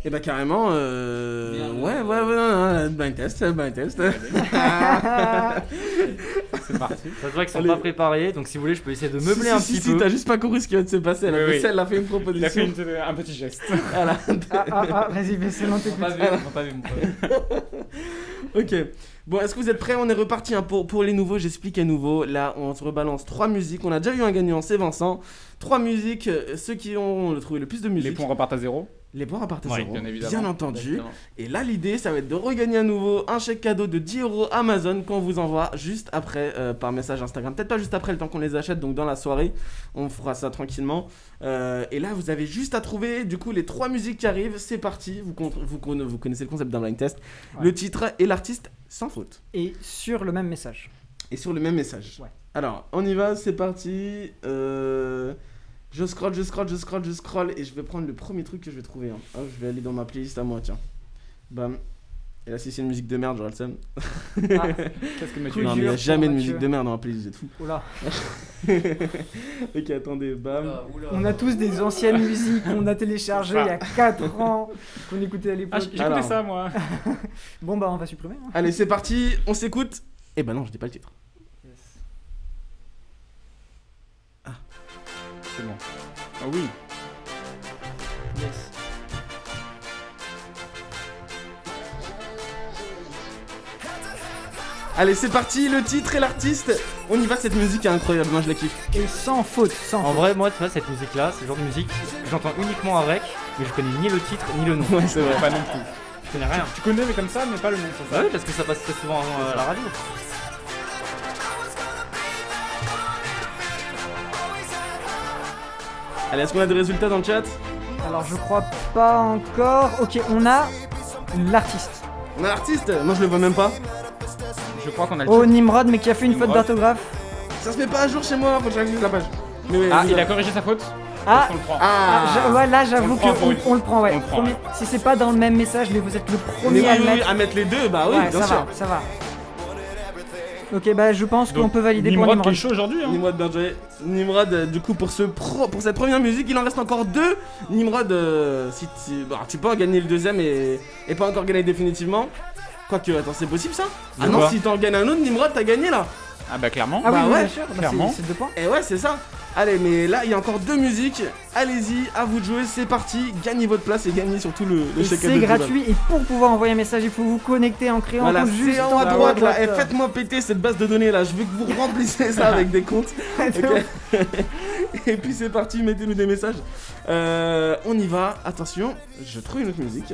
Et bah carrément, ouais, non, blind test. C'est parti. Ça se voit qu'ils sont Allez. pas préparés, donc si vous voulez, je peux essayer de meubler un petit Si, peu. t'as juste pas compris ce qui vient de se passer. La Oui, oui. vaisselle a fait une Il a proposition. fait un petit geste. Voilà. Vas-y, baissez l'on Ils t'écoute. m'ont pas vu, ils m'ont pas vu. Ils m'ont pas vu. Ok. Bon, est-ce que vous êtes prêts? On est reparti hein, pour les nouveaux. J'explique à nouveau. Là, on se rebalance 3 musiques. On a déjà eu un gagnant, c'est Vincent. 3 musiques. Ceux qui ont trouvé le plus de musique. Les points repartent à 0. Les points repartent à Oui, 0. bien évidemment. Bien entendu. Exactement. Et là, l'idée, ça va être de regagner à nouveau un chèque cadeau de 10 € Amazon qu'on vous envoie juste après par message Instagram. Peut-être pas juste après le temps qu'on les achète, donc dans la soirée. On fera ça tranquillement. Et là, vous avez juste à trouver du coup les 3 musiques qui arrivent. C'est parti. Vous connaissez le concept d'un blind test. Ouais. Le titre et l'artiste sans faute. Et sur le même message. Et sur le même message. Ouais. Alors, on y va, c'est parti. Je scroll et je vais prendre le premier truc que je vais trouver. Hein. Hop, je vais aller dans ma playlist à moi, tiens. Bam. Et là, si c'est une musique de merde, j'aurai le seum. Qu'est-ce que Mathieu Coup Non, dit mais il n'y a dur jamais de pour musique Mathieu. de merde dans ma playlist, vous êtes fous. Oula. Ok, attendez, bam. On a tous des anciennes musiques qu'on a téléchargées il y a 4 ans, qu'on écoutait à l'époque. J'écoutais Alors. ça moi. Bon bah on va supprimer. hein. Allez, c'est parti, on s'écoute. Eh ben non, je dis pas le titre. C'est bon. Ah oui. Yes. Allez, c'est parti, le titre et l'artiste. On y va, cette musique est incroyable, moi je la kiffe. Et sans faute, sans En faute. vrai, moi, tu vois, cette musique-là, c'est le genre de musique que j'entends uniquement avec, mais je connais ni le titre ni le nom. Ouais, c'est vrai. Pas non plus. Je connais rien. Tu connais mais comme ça, mais pas le nom. C'est ça. Ouais, parce que ça passe très souvent à la radio. Allez, est-ce qu'on a des résultats dans le chat? Alors je crois pas encore. Ok, on a l'artiste. On a l'artiste? Moi je le vois même pas. Je crois qu'on a le Oh titre. Nimrod, mais qui a fait une faute Nimrod. d'orthographe. Ça se met pas à jour chez moi, faut que j'active la page. Mais ouais, Ah, vous il a avez- corrigé sa faute. Ah, On le prend. ouais, là j'avoue On le prend pour qu'on une- on le prend, ouais. on le prend, Premier- si c'est pas dans le même message, mais vous êtes le Mais premier oui, à le oui, mettre. à mettre les deux, bah oui, Ouais, bien ça sûr. va, ça va. Ok, bah je pense qu'on Donc, peut valider pour Nimrod qui est Nimrod. chaud aujourd'hui. Hein. Nimrod, bien joué. Nimrod, du coup, pour cette première musique, il en reste encore 2. Nimrod, tu peux en gagner le deuxième et pas encore gagner définitivement. Quoique, attends, c'est possible ça? Ah De non, quoi si t'en gagnes un autre, Nimrod, t'as gagné là. Ah bah clairement. Ah oui, Bah oui, ouais, bien sûr, bah, clairement. c'est 2 points. Et ouais, c'est ça. Allez, mais là, il y a encore 2 musiques. Allez-y, à vous de jouer, c'est parti. Gagnez votre place et gagnez surtout le Et chèque c'est cadeau de 10 balles. gratuit et pour pouvoir envoyer un message, il faut vous connecter en créant Voilà, un compte juste c'est en en haut à haut droite là. Et faites-moi péter cette base de données là. Je veux que vous remplissez ça avec des comptes. Ok. Et puis c'est parti, mettez-nous des messages. On y va. Attention, je trouve une autre musique.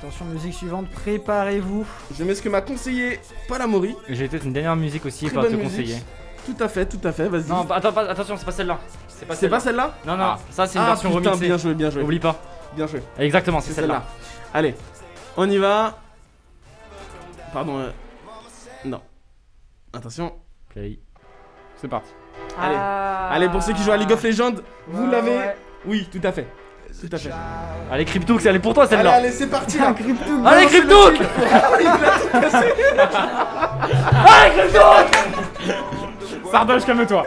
Attention, musique suivante, préparez-vous. Je mets ce que m'a conseillé Paul Amaury. J'ai peut-être une dernière musique aussi Très pour te bonne musique. conseiller. Tout à fait, vas-y. Non, attends, attention, c'est pas celle-là. C'est pas c'est celle-là. pas celle-là? Non, non, Ah. ça c'est une Ah version putain, remixée. bien joué, bien joué. Oublie pas. Bien joué. Exactement, c'est C'est celle-là. celle-là. Allez, on y va. Pardon. Non. Attention. Play. C'est parti. Allez. Ah. Allez, pour ceux qui jouent à League of Legends, vous Ouais, l'avez. ouais. Oui, tout à fait. Tout à fait. Allez, Cryptox, elle est pour toi Allez, celle-là. allez, c'est parti Un là. crypto. Allez, Balancez le Cryptox. titre. Il a tout cassé. Allez, Cryptox. Sardoche, calme-toi.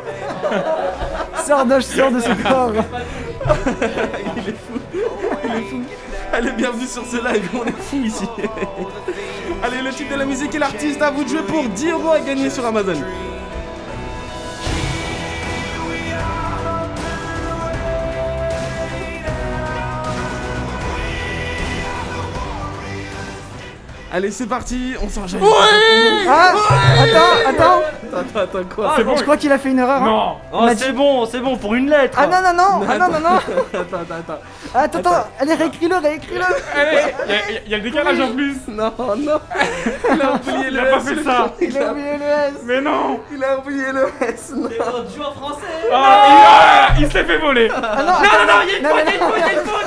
Sardoche sort de ce corps. Il est fou. Allez, bienvenue sur ce live, on est fou ici. Allez, le titre de la musique et l'artiste, à vous de jouer pour 10 € à gagner sur Amazon. Allez, c'est parti, on s'enchaîne. Ah, attends. Attends, quoi? C'est bon. Je crois qu'il a fait une erreur. hein. Non. Oh, On a c'est bon, pour une lettre. Ah non, non, non. Ah non, non, non. Attends. Allez, réécris-le. Allez, il y a le décalage en plus. Non, non. Il a oublié Il le a pas S. fait ça. Il a oublié le S. Mais non. Il a oublié le S. Non. Il se l'est fait voler. Ah non, Non, il y a une Non, faute, mais il y a une faute, il y a une faute.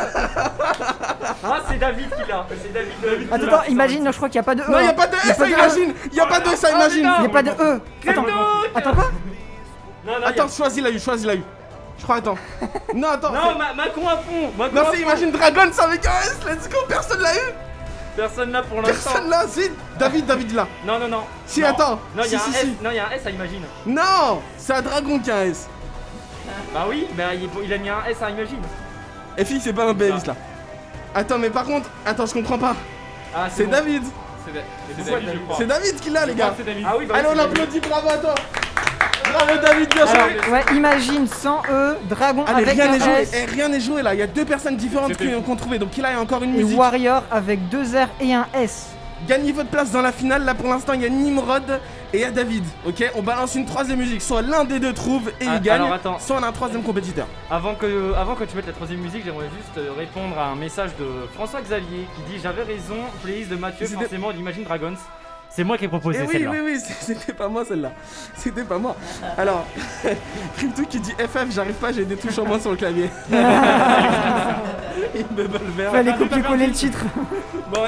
Ah, c'est David qui l'a. C'est David. Attends, imagine, je crois qu'il n'y a pas de E. Non, hein. y'a pas de S, ça imagine. Y'a pas de S, ça imagine. Il n'y a pas de E. Attends quoi? Non, Attends, choisis la U. Je crois, attends. Non, attends. Non, Macron à fond. Macron Non, à c'est fond. Imagine Dragon, c'est avec un S, let's go, personne l'a eu. Personne là pour l'instant. Personne l'a, si. David là. Non. Si, Non. attends. Non, il y a un si, S. si. Non, il y a un S à Imagine. Non, c'est un dragon qui a un S. Bah oui, mais il a mis un S à Imagine. FI, c'est pas un BListe là. Attends, mais par contre, attends, je comprends pas. Ah, C'est bon. David. C'est David, je crois. C'est David qui l'a, les gars. C'est David. Ah oui, bah Allez, oui, on c'est David. applaudit, bravo à toi. Bravo David, bien Alors, joué. ouais, imagine sans E, Dragon Allez, avec rien un n'est joué. S Rien n'est joué là. Il y a deux personnes différentes C'était qui ont trouvé. Donc là, il y a encore une et musique. Warrior avec 2 R et un S. Gagnez votre place dans la finale. Là, pour l'instant, il y a Nimrod et il y a David. Ok, on balance une troisième musique. Soit l'un des deux trouve et Ah, il gagne. alors, attends. Soit on a un troisième compétiteur. Avant que tu mettes la troisième musique, j'aimerais juste répondre à un message de François Xavier qui dit j'avais raison, playlist de Mathieu, C'était- forcément d'Imagine Dragons. C'est moi qui ai proposé Eh oui, celle-là. oui, c'était pas moi celle-là. C'était pas moi. Alors, Crypto qui dit FF, j'arrive pas, j'ai des touches en moins sur le clavier. Il me bat le verre. Fallait copier-coller le titre. Bon,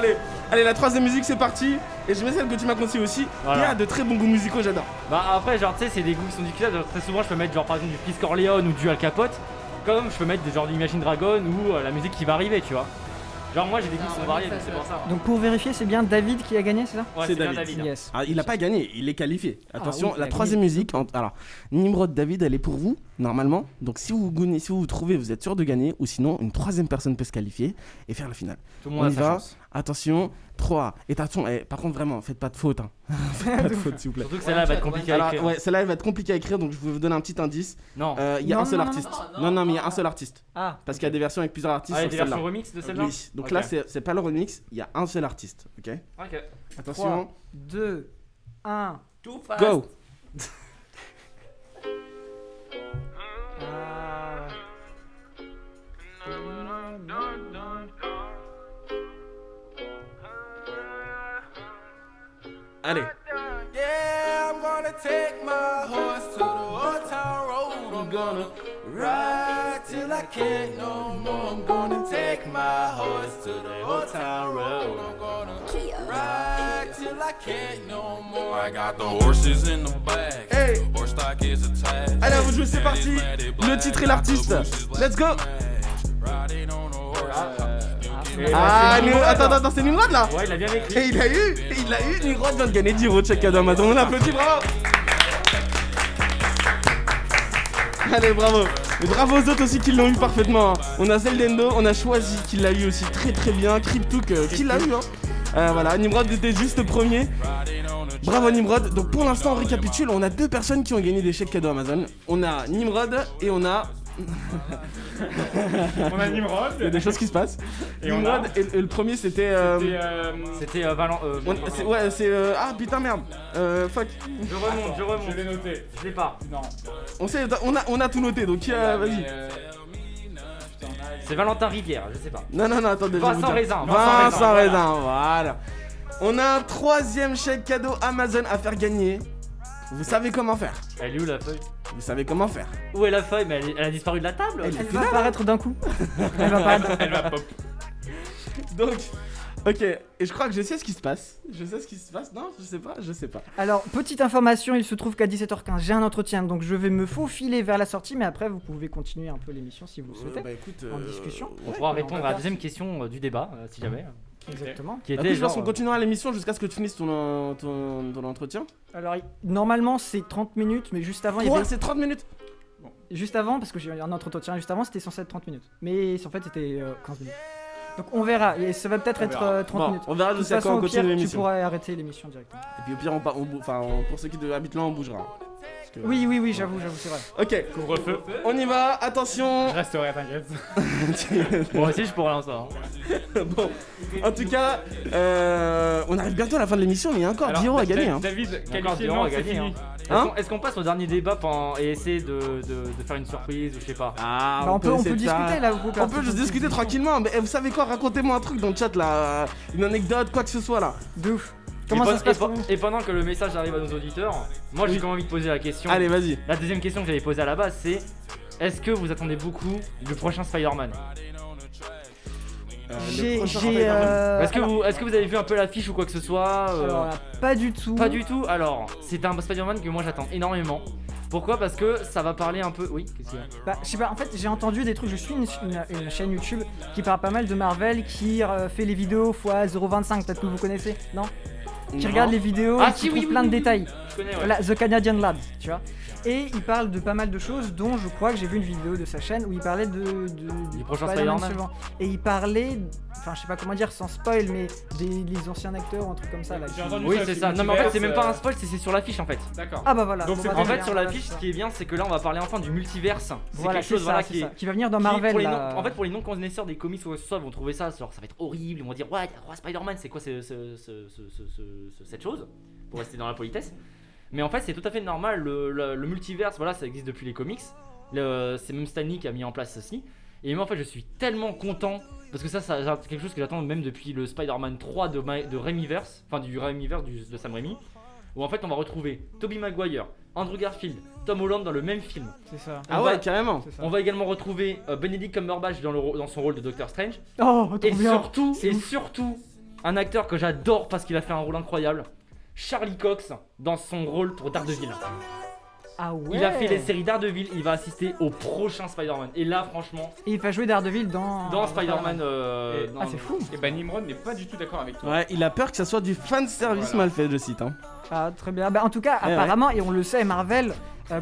allez, la troisième musique, c'est parti. Et je mets celle que tu m'as conseillée aussi. Voilà. Il y a de très bons goûts musicaux, j'adore. Bah après, genre, tu sais, c'est des goûts qui sont discutables. Genre, très souvent, je peux mettre, genre, par exemple, du Chris Corleone ou du Al Capote. Comme je peux mettre des genres d'Imagine Dragon ou la musique qui va arriver, tu vois. Genre, moi, j'ai des goûts qui sont variés, donc c'est pour ça. Donc pour vérifier, c'est bien David qui a gagné, c'est ça? Ouais, C'est bien David. hein. Yes. Ah, il a pas gagné, il est qualifié. Attention, oui, il la a troisième gagné. musique. Alors, Nimrod David, elle est pour vous, normalement. Donc, si vous trouvez, vous êtes sûr de gagner. Ou sinon, une troisième personne peut se qualifier et faire la finale. Tout le monde On a y sa va. chance. Attention, 3. Et attention, par contre, vraiment, faites pas de faute. Hein. Faites pas de faute, s'il vous plaît. Surtout que celle-là va être compliquée à Alors, écrire. ouais, celle-là, elle va être compliquée à écrire. Donc, je vais vous donner un petit indice. Non. Il y a Non, un seul non, non, artiste. non, Non, mais il y a un seul artiste. Ah, Parce qu'il y a des versions avec plusieurs artistes Ah, il y a sur des celle-là. versions remix de celle-là. Oui, donc Ok. là, c'est pas le remix, il y a un seul artiste. Ok. Ok. Attention, 2, 1. Tout fast. go. Ah. Allez. Yeah, I'm gonna take my horse to the old town road. I'm gonna ride till I can't no more. I'm gonna take my horse to the old town road. I'm gonna ride till I can't no more. I got the horses in the back. Hey. Horse stock is attached. Allez, à vous de jouer, c'est parti. Le titre et l'artiste. Let's go. Riding on a horse. Ah, attends, c'est Nimrod là. Ouais, il a bien écrit. Et il a eu, Nimrod vient de gagner 10 euros de chèque cadeau Amazon. On applaudit, bravo. Allez, bravo. Et bravo aux autres aussi qui l'ont eu parfaitement. Hein. On a Zeldendo, on a Choisi qui l'a eu aussi très très bien. Cryptook qui l'a eu. Hein. Voilà, Nimrod était juste premier. Bravo Nimrod. Donc pour l'instant, on récapitule. On a deux personnes qui ont gagné des chèques cadeaux Amazon. On a Nimrod et on a. On a Nimrod. Il y a des choses qui se passent. Et on Nimrod a- et le premier c'était. C'était Valent. Ah putain merde. Fuck. Je remonte. Je l'ai noté. Je l'ai pas. Non. On a tout noté donc vas-y. Mais, putain, C'est Valentin Rivière, je sais pas. Non, attendez. je vais Vincent vous dire. Raisin, Vincent Raisin, voilà. On a un troisième chèque cadeau Amazon à faire gagner. Vous savez comment faire. Elle est où la feuille? Vous savez comment faire. Où est la feuille? Mais elle a disparu de la table. Elle est Elle plus va là. apparaître d'un coup. Elle va apparaître. Elle va pop. Donc, ok. Et je crois que je sais ce qui se passe. Je sais ce qui se passe. Non, je sais pas. Alors, petite information, il se trouve qu'à 17h15, j'ai un entretien, donc je vais me faufiler vers la sortie, mais après, vous pouvez continuer un peu l'émission si vous le souhaitez. Bah écoute. En discussion. On pourra répondre à la deuxième question du débat, si jamais. Exactement. Qui Bah, était écoute, je pense genre. qu'on continuera l'émission jusqu'à ce que tu finisses ton entretien. Alors, normalement, c'est 30 minutes, mais juste avant, il y Ouais, avait... c'est 30 minutes. Juste avant, parce que j'ai eu un entretien juste avant, c'était censé être 30 minutes. Mais en fait, c'était 15 minutes. Donc, on verra. Et ça va peut-être On être verra. 30 Bon, minutes. on verra De toute jusqu'à quand façon, on au continue pire, tu l'émission. pourras arrêter l'émission directement. Et puis au pire, pour ceux qui habitent là, on bougera. Parce que- Oui, j'avoue, c'est vrai. Ok, Couvre-feu. on y va. Attention. Je resterai, t'inquiète. Moi aussi, je pourrais lancer ça. Bon, en tout cas, on arrive bientôt à la fin de l'émission, mais il y a encore 10 euros à gagner. Hein. David, Encore qualifié, 10 euros non, à c'est gagner. fini. Hein Est-ce qu'on passe au dernier débat et essayer de faire une surprise ou je sais pas? Ah, Bah, on peut essayer de faire- discuter là. On peut juste discuter tranquillement, mais vous savez quoi, racontez-moi un truc dans le chat là, une anecdote, quoi que ce soit là. De ouf. Comment ça se passe pour vous? Et pendant que le message arrive à nos auditeurs, moi j'ai quand même envie de poser la question. Allez, vas-y. La deuxième question que j'avais posée à la base, c'est est-ce que vous attendez beaucoup le prochain Spider-Man? J'ai. Est-ce que vous avez vu un peu l'affiche ou quoi que ce soit Alors là, pas du tout. Pas du tout. Alors, c'est un Spider-Man que moi j'attends énormément. Pourquoi? Parce que ça va parler un peu. Oui, qu'est-ce qu'il y a? Bah, je sais pas, en fait, j'ai entendu des trucs. Je suis une chaîne YouTube qui parle pas mal de Marvel, qui fait les vidéos x 0,25. Peut-être que vous connaissez, non? qui Non. regarde les vidéos Ah, et qui si, trouve oui, plein oui, de oui, détails. Je connais, ouais. Là, The Canadian Lad, tu vois. Et il parle de pas mal de choses, dont je crois que j'ai vu une vidéo de sa chaîne où il parlait Du prochain Spider-Man Spider-Man. suivant. Et il parlait, enfin je sais pas comment dire sans spoil, mais les anciens acteurs ou un truc comme ça là. J'ai qui- entendu Oui, ça, c'est qui ça. Non, mais en fait, c'est même multiverse, pas un spoil, c'est sur l'affiche en fait. D'accord. Ah bah voilà. Donc bon, c'est bah, en En très fait, bien, sur voilà, l'affiche, c'est ce ça. qui est bien, c'est que là, on va parler enfin du multiverse. C'est Voilà, quelque c'est chose voilà, ça, qui c'est est. ça. Qui va venir dans qui, Marvel. pour les là. en fait, pour les non-connaisseurs des comics ou quoi que ce soit, vont trouver ça, genre, ça va être horrible. Ils vont dire, ouais, il y a 3 Spider-Man, c'est quoi cette chose pour rester dans la politesse. Mais en fait, c'est tout à fait normal. Le multiverse, voilà, ça existe depuis les comics. C'est même Stan Lee qui a mis en place ceci. Et moi, en fait, je suis tellement content parce que ça c'est quelque chose que j'attends même depuis le Spider-Man 3 de Raimiverse, enfin du Raimiverse de Sam Raimi, où en fait, on va retrouver Tobey Maguire, Andrew Garfield, Tom Holland dans le même film. C'est ça. Ah On ouais, va- carrément. C'est ça. On va également retrouver Benedict Cumberbatch dans son rôle de Doctor Strange. Oh, trop Et bien. surtout, un acteur que j'adore parce qu'il a fait un rôle incroyable, Charlie Cox dans son rôle pour Daredevil. Ah ouais. Il a fait les séries Daredevil, il va assister au prochain Spider-Man. Et là, franchement, Et il va jouer Daredevil dans Spider-Man. Ah, c'est fou. Et bah Nimrod n'est pas du tout d'accord avec toi. Ouais, il a peur que ça soit du fan service Voilà. mal fait, je cite. Hein. Ah, très bien. Bah, en tout cas, Ouais, apparemment, et on le sait, Marvel,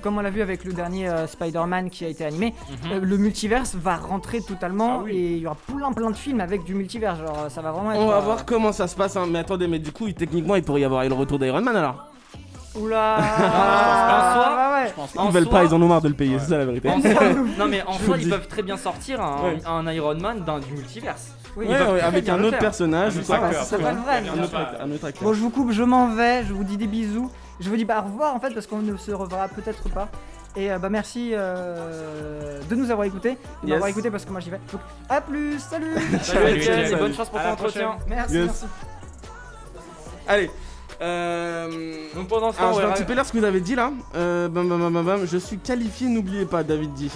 comme on l'a vu avec le dernier Spider-Man qui a été animé, le multiverse va rentrer totalement Ah oui. et il y aura plein de films avec du multiverse. Genre, ça va vraiment être. On va voir comment ça se passe. Hein. Mais attendez, mais du coup, techniquement, il pourrait y avoir le retour d'Iron Man alors. Oula. En soi, Ah, ouais. Ils veulent pas, ils en ont marre de le payer, c'est ça la vérité. En soi, non mais en Je vous soi, le ils dis. peuvent très bien sortir Ouais. un Iron Man du multiverse. Oui, Ouais, ils peuvent ouais, très avec bien un le autre faire. personnage ou Un quoi. autre ouais, acteur, c'est pas le vrai, bien bien Un sûr. autre acteur, un autre acteur. Bon, je vous coupe, je m'en vais, je vous dis des bisous. Je vous dis au revoir en fait parce qu'on ne se reverra peut-être pas. Et bah merci de nous avoir écoutés, de m'avoir Yes. écouté parce que moi j'y vais. Donc à plus, salut. Salut Étienne, salut. et bonne chance pour À ton la entretien. Merci, Yes. merci. Allez. Donc pendant ce temps, Alors, je vais ouais, un petit peu lire ce que vous avez dit là. Bam. Je suis qualifié, n'oubliez pas, David dit.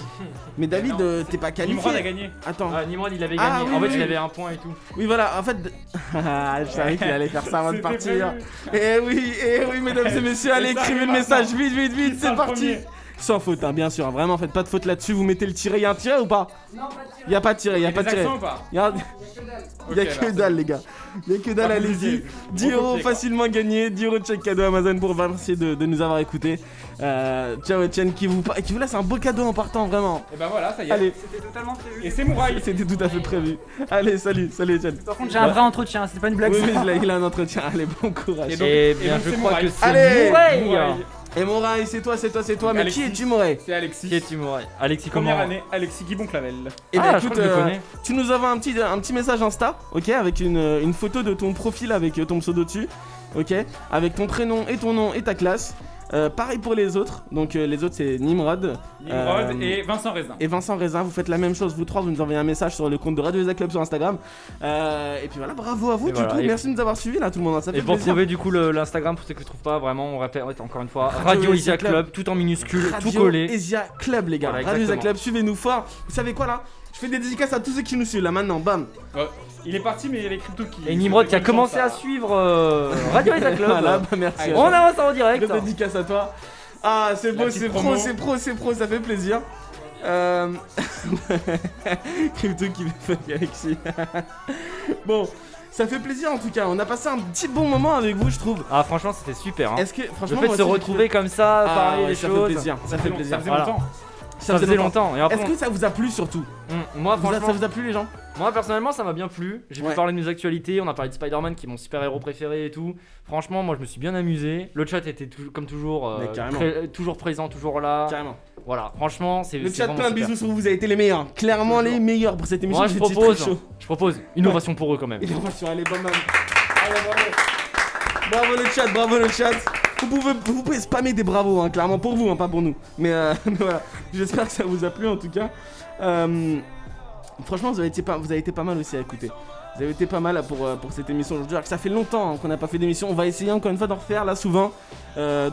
Mais David, non, t'es pas Nimrod a qualifié. gagné. Attends. Nimrod il avait Ah, gagné. oui, En fait, oui, il oui. avait un point et tout. Oui, voilà, en fait. Je savais qu'il allait faire ça avant de C'était partir. prévu. Eh oui, mesdames et messieurs, allez, Et ça écrivez le arrive message, maintenant. vite, Qui c'est sera le parti. premier Sans faute, hein, bien sûr, vraiment, faites pas de faute là-dessus, vous mettez le tiret. Y'a un tiret ou pas? Y'a pas de tiret, Il y y'a a pas des de tiret. accents ou pas? Y'a Ok, que alors. dalle, les gars. Y'a que dalle, Pas allez-y. compliqué. 10 Bon euros copier, quoi. facilement gagnés, 10 euros de chèque cadeau Amazon pour remercier de nous avoir écoutés. Ciao Etienne qui vous laisse un beau cadeau en partant, vraiment. Et bah voilà, ça y est. Allez, C'était totalement prévu. Et c'est Mouraï. c'était tout à fait prévu. Allez, salut Etienne. Par contre, j'ai un vrai entretien, c'était pas une blague. Oui, ça. il a un entretien, allez, bon courage. Et donc- Et bien, donc, je c'est crois Mouraï. que c'est Allez, Mouraï. Et Moraï, c'est toi, Donc, mais Alexis. qui es-tu Moraï? C'est Alexis. Qui est-tu Mouraï? Alexis Première comment? année, Alexis Guibon-Clavel. Eh ben, Ah, je écoute, crois que je le connais. tu nous envoies un petit message Insta, ok, avec une photo de ton profil avec ton pseudo dessus, ok, avec ton prénom et ton nom et ta classe. Pareil pour les autres, donc les autres c'est Nimrod Nimrod et Vincent Raisin. et Vincent Raisin. Vous faites la même chose, vous trois, vous nous envoyez un message sur le compte de Radio Isa Club sur Instagram. Et puis voilà, bravo à vous, Et du voilà, coup, et- merci de nous avoir suivis là, tout le monde, hein, ça fait Et pour plaisir. trouver du coup l'Instagram pour ceux qui ne trouvent pas, vraiment on répète encore une fois, Radio Isia Club, tout en minuscule, tout Radio collé. Isia Club, les gars, Voilà, Radio Isia exactement. Club, suivez-nous fort. Vous savez quoi là? Je fais des dédicaces à tous ceux qui nous suivent là maintenant, bam. Il est parti, mais il y a les cryptos qui. Et Nimrod qui a Bonne commencé chance à suivre Radio Isia Club. Voilà, bah merci. Allez, à On toi. avance en direct. Grosse dédicace à toi. Ah, c'est beau, petite c'est pro, promo. c'est pro, ça fait plaisir. Crypto qui fait Alexis. Bon, ça fait plaisir en tout cas. On a passé un petit bon moment avec vous, je trouve. Ah franchement c'était super. Hein. Est-ce que Le franchement, fait de moi se aussi, j'ai retrouver comme ça, kiffé. parler des ça choses, fait plaisir. Ça fait plaisir. Ça faisait Voilà. longtemps. ça faisait longtemps. Et après, Est-ce que ça vous a plu surtout? moi franchement, Ça vous a plu les gens? moi personnellement ça m'a bien plu. J'ai Ouais. pu parler de mes actualités, on a parlé de Spider-Man qui est mon super héros préféré et tout. Franchement moi je me suis bien amusé. Le chat était comme toujours Mais carrément. toujours présent, toujours là. Carrément. Voilà, franchement c'est Le c'est chat, vraiment plein de super. bisous sur vous, vous avez été les meilleurs. Clairement Toujours. les meilleurs pour cette émission. Moi je vous étiez propose, très chaud. innovation pour eux quand même. Innovation, allez, bam bam. Allez, bravo le chat. Vous pouvez spammer des bravos, hein, clairement pour vous, hein, pas pour nous. Mais voilà, j'espère que ça vous a plu en tout cas. Franchement, vous avez été pas mal aussi à écouter. Vous avez été pas mal là, pour cette émission aujourd'hui. Alors que ça fait longtemps hein, qu'on n'a pas fait d'émission. On va essayer encore une fois d'en refaire là souvent,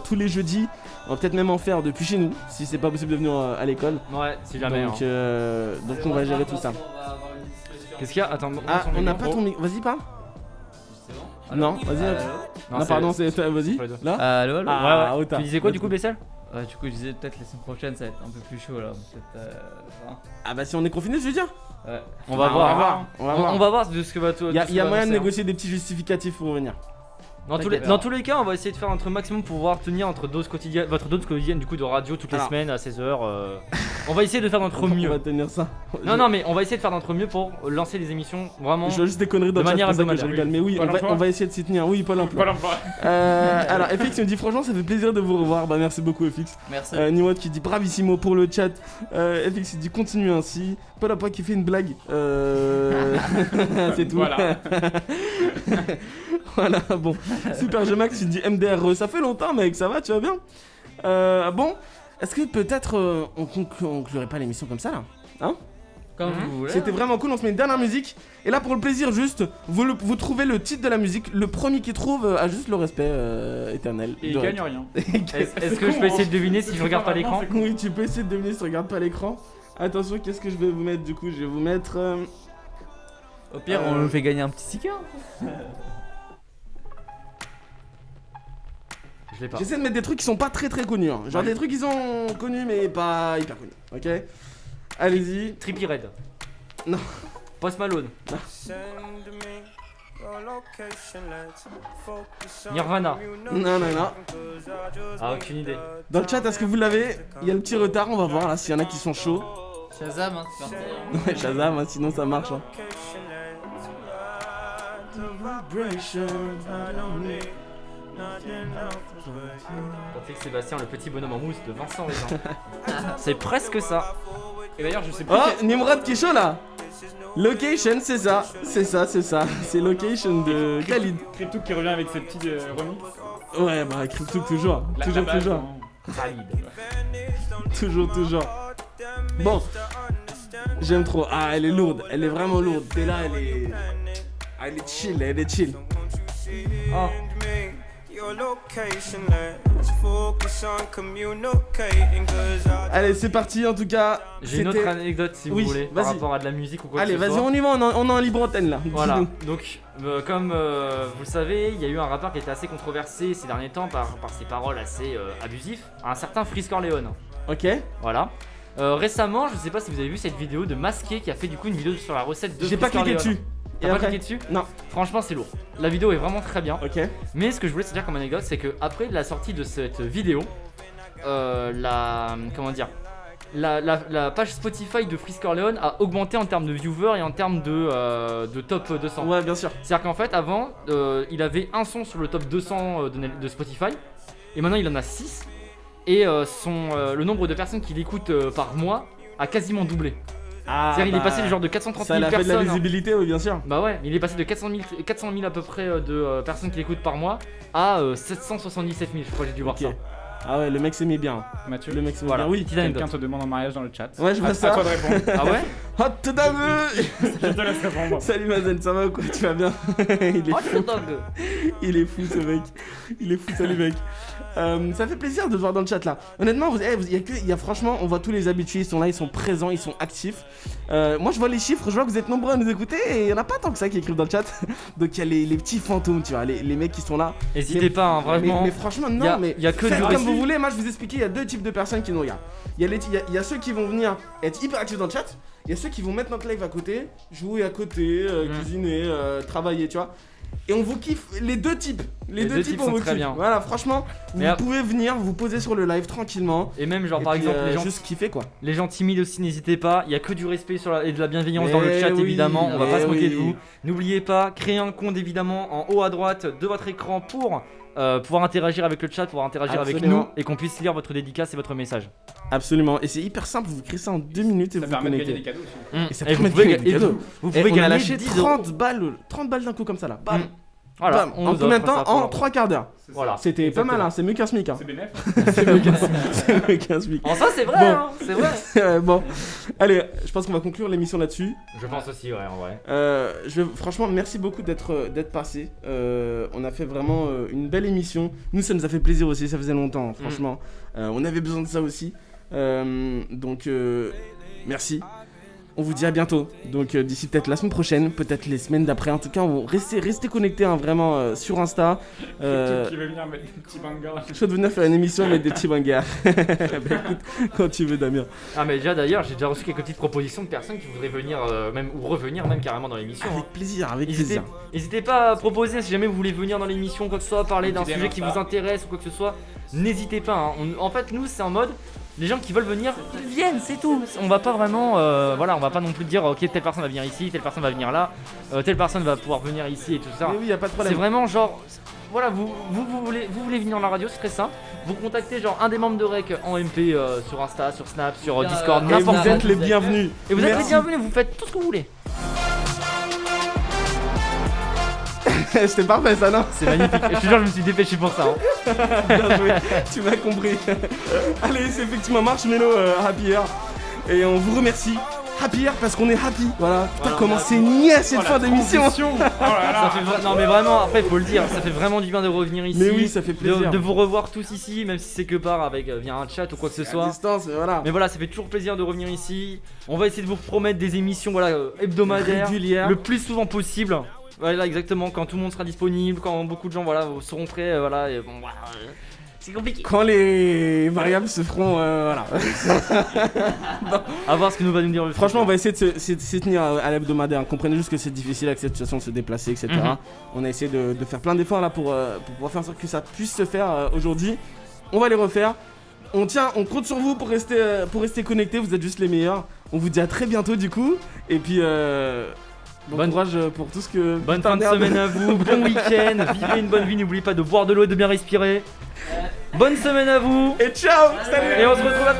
tous les jeudis. On va peut-être même en faire depuis chez nous, si c'est pas possible de venir à l'école. Ouais, si jamais. Donc, hein. donc on va gérer tout ça. Qu'est-ce qu'il y a? Attends, Ah, on n'a pas micro. ton micro. Vas-y, parle. C'est bon? Non, vas-y. Non, c'est- pardon, c'est toi, vas-y. Pas les deux. Là. Allô, allô? Ah, Ouais, Ota. Tu disais quoi du coup Bessel? Du coup, je disais peut-être la semaine prochaine, ça va être un peu plus chaud là. Peut-être. Hein. Ah bah si on est confiné, je veux dire. Ouais. On va Ah, voir. On va voir. On va voir de ce que va tout. Il y a moyen de négocier des petits justificatifs pour venir. Dans tous les cas, on va essayer de faire notre maximum pour pouvoir tenir votre dose quotidienne du coup de radio toutes les Alors. semaines à 16h. On va essayer de faire notre On mieux. va tenir ça. Non, mais on va essayer de faire notre mieux pour lancer des émissions vraiment. Je vois juste des conneries dans De le chat, manière c'est pour ça que je hebdomadaire. rigole. Mais oui, Pôle emploi. on va essayer de s'y tenir. Oui, Pôle emploi. Pôle emploi. Alors, FX me dit franchement, ça fait plaisir de vous revoir. Bah, merci beaucoup, FX. Merci. Niwot qui dit bravissimo pour le chat. FX il dit continue ainsi. Pôle emploi qui fait une blague. C'est tout. Voilà. Voilà, bon. Super G-Max il dit MDR. Ça fait longtemps, mec, ça va, tu vas bien bon, est-ce que peut-être on conclurait pas l'émission comme ça là Comme vous voulez. C'était vraiment cool, on se met une dernière musique. Et là, pour le plaisir, juste, vous trouvez le titre de la musique. Le premier qui trouve a juste le respect éternel. Et il de gagne rien. Est-ce que je peux essayer de deviner si je regarde pas l'écran? Oui, tu peux essayer de deviner si tu regardes pas l'écran. Attention, qu'est-ce que je vais vous mettre du coup? Je vais vous mettre. Au pire, on le fait gagner un petit sticker. Je l'ai pas. J'essaie de mettre des trucs qui sont pas très connus. Hein. Genre des trucs qui sont connus mais pas hyper connus. Ok. Allez-y. Trippie Red. Non. Post Malone. Send me your location, let's focus on Nirvana. Non. Ah, aucune idée. Dans le chat, est-ce que vous l'avez? Il y a le petit retard, on va voir là s'il y en a qui sont chauds. Shazam, hein, c'est parti. Ouais, Shazam, hein, sinon ça marche. Hein. Patrick Sébastien, le petit bonhomme en mousse de Vincent Raisin. C'est presque ça. Et d'ailleurs, je sais plus. Oh, Nimrod qui est chaud là. Location, c'est ça. C'est Location de Khalid. Crypto qui revient avec ses petits remix. Ouais, bah Crypto toujours. La base, hein. Khalid. Bon, j'aime trop. Ah, elle est lourde, elle est vraiment lourde. T'es là, elle est chill. Oh. Your location, let's focus on communicating, 'cause I Allez, c'est parti en tout cas. J'ai une autre C'était- anecdote si Oui, vous voulez par vas-y. rapport à de la musique ou quoi Allez, que ce vas-y, soit. on y va, on est en libre antenne là. Voilà, Dis-nous. donc comme vous le savez, il y a eu un rappeur qui était assez controversé ces derniers temps par ses paroles assez abusives, un certain Frisk Orleans. Ok. Voilà. Récemment, je sais pas si vous avez vu cette vidéo de Masqué qui a fait du coup une vidéo sur la recette de J'ai pas Frisk cliqué Orleans. dessus. T'as Et pas après cliqué dessus? Non. Franchement, c'est lourd. La vidéo est vraiment très bien. Ok. Mais ce que je voulais te dire comme anecdote, c'est que après la sortie de cette vidéo, la page Spotify de Frisk Orleans a augmenté en termes de viewers et en termes de top 200. Ouais, bien sûr. C'est-à-dire qu'en fait, avant, il avait un son sur le top 200 de Spotify, et maintenant il en a 6, et le nombre de personnes qui l'écoutent par mois a quasiment doublé. Ah, C'est-à-dire qu'il est passé genre de 430 ça 000 a fait de la personnes. visibilité, oui, bien sûr. Bah ouais, il est passé de 400 000 à peu près de personnes qui l'écoutent par mois à 777 000, je crois que j'ai dû voir Ok. ça. Ah ouais, le mec s'est mis bien. Mathieu, Le mec s'est mis Voilà, bien. Oui. petite quelqu'un anecdote. te demande en mariage dans le chat. Ouais, je vois À ça. toi de répondre. Ah ouais? Hot dame. Je te laisse répondre. Salut Mazen, ça va ou quoi? Tu vas bien? Il est fou ce mec. Il est fou, salut mec. Ça fait plaisir de te voir dans le chat là. Honnêtement, il y a franchement, on voit tous les habitués, ils sont là, ils sont présents, ils sont actifs. Moi je vois les chiffres, je vois que vous êtes nombreux à nous écouter et il y en a pas tant que ça qui écrivent dans le chat. Donc il y a les petits fantômes, tu vois, les mecs qui sont là. N'hésitez pas, hein, vraiment. Mais franchement, non, y a que faites du comme respect. vous voulez. Moi je vous expliquer, il y a deux types de personnes qui nous regardent. Il y a ceux qui vont venir être hyper actifs dans le chat. Il y a ceux qui vont mettre notre live à côté, jouer à côté, cuisiner, travailler, tu vois. Et on vous kiffe les deux types. Les deux types, on sont vous très kiffe. bien. Voilà, franchement, vous Mais pouvez venir vous poser sur le live tranquillement. Et même genre Et par puis, exemple juste kiffer quoi. les gens timides aussi, n'hésitez pas, il y a que du respect et de la bienveillance dans le Mais chat oui, évidemment, on va pas mais se moquer oui. de vous. N'oubliez pas, créez un compte évidemment en haut à droite de votre écran pour pouvoir interagir avec le chat, pouvoir interagir avec Absolument. nous et qu'on puisse lire votre dédicace et votre message. Absolument. Et c'est hyper simple, vous créez ça en 2 minutes et Ça vous vous permet de gagner des connectez. cadeaux aussi. Et ça Et permet vous de pouvez, gagner des cadeaux. vous Et pouvez on a gagner lâché 10 euros. 30 balles d'un coup comme ça là. Bam. Voilà, Bam. on En vous combien de offre temps? ça pour- En 3 quarts d'heure. C'est Voilà. ça. C'était pas mal, hein. C'est mieux qu'un SMIC. Hein. C'est bénéf. C'est mieux qu'un SMIC. En ça c'est vrai, Bon. hein, c'est vrai. Bon, allez, je pense qu'on va conclure l'émission là-dessus. Je pense aussi, ouais, en vrai. Franchement, merci beaucoup d'être passé. On a fait vraiment une belle émission. Nous, ça nous a fait plaisir aussi, ça faisait longtemps, franchement. On avait besoin de ça aussi. Donc, merci. on vous dit à bientôt. Donc d'ici peut-être la semaine prochaine, peut-être les semaines d'après. En tout cas, restez connectés hein, vraiment sur Insta. Qui veut venir mettre un petit banger. Chaud de venir faire une émission avec des petits bangers. Bah écoute, quand tu veux Damien. Ah mais déjà d'ailleurs j'ai déjà reçu quelques petites propositions de personnes qui voudraient venir même ou revenir même carrément dans l'émission. Avec hein. plaisir, avec plaisir. N'hésitez pas à proposer si jamais vous voulez venir dans l'émission, quoi que ce soit, parler d'un Des sujet qui Insta. vous intéresse ou quoi que ce soit. N'hésitez pas. Hein. En fait nous c'est en mode les gens qui veulent venir, ils viennent, c'est tout. On va pas vraiment, voilà, on va pas non plus dire ok telle personne va venir ici, telle personne va venir là, telle personne va pouvoir venir ici et tout ça. Mais oui, y a pas de C'est problème. vraiment genre, voilà, vous voulez venir dans la radio, c'est très simple. Vous contactez genre un des membres de REC en MP sur Insta, sur Snap, sur Discord, Et n'importe vous où. êtes les bienvenus. Et vous êtes les Merci. bienvenus, vous faites tout ce que vous voulez. C'était parfait ça, non? C'est magnifique. Je te jure, je me suis dépêché pour ça. Hein. Bien joué, tu m'as compris. Allez, c'est effectivement Marshmello Happy Hour. Et on vous remercie. Happy Hour parce qu'on est happy. Voilà, putain, Voilà, comment on a- c'est niais cette fin d'émission. Oh là là. Non mais vraiment, après faut le dire, ça fait vraiment du bien de revenir ici. Mais oui, ça fait plaisir. De vous revoir tous ici, même si c'est que par avec via un chat ou quoi que ce À soit. distance, mais voilà. Mais voilà, ça fait toujours plaisir de revenir ici. On va essayer de vous promettre des émissions voilà, hebdomadaires, Régulière. le plus souvent possible. Voilà, exactement, quand tout le monde sera disponible, quand beaucoup de gens voilà, seront prêts, voilà, et bon, voilà, c'est compliqué. Quand les variables se feront, voilà. À voir ce que nous va nous dire le Franchement, on futur. va essayer de se tenir à l'hebdomadaire. Comprenez juste que c'est difficile avec cette situation de se déplacer, etc. Mhm. On a essayé de faire plein d'efforts là pour pouvoir faire en sorte que ça puisse se faire aujourd'hui. On va les refaire. On compte sur vous pour rester connectés. Vous êtes juste les meilleurs. On vous dit à très bientôt du coup. Et puis, bon Bonne- courage pour tout ce que. Bonne fin de semaine à vous, bon week-end, vivez une bonne vie, n'oubliez pas de boire de l'eau et de bien respirer. Bonne semaine à vous, Et ciao, salut. et on se retrouve la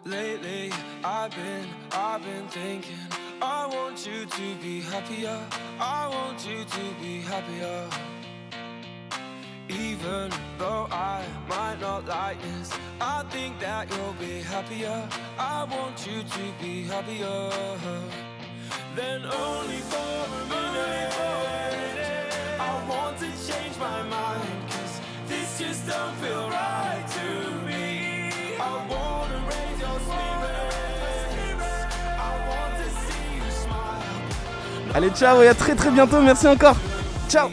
Lately, I've been thinking, I want you to be happier. I want you to be happier. Even though I might not like this, I think that you'll be happier. I want you to be happier. Then only for a minute, I want to change my mind, 'cause this just don't feel right to me. I wanna raise your spirits. I want to see you smile. Allez, ciao et à très très bientôt. Merci encore. Ciao.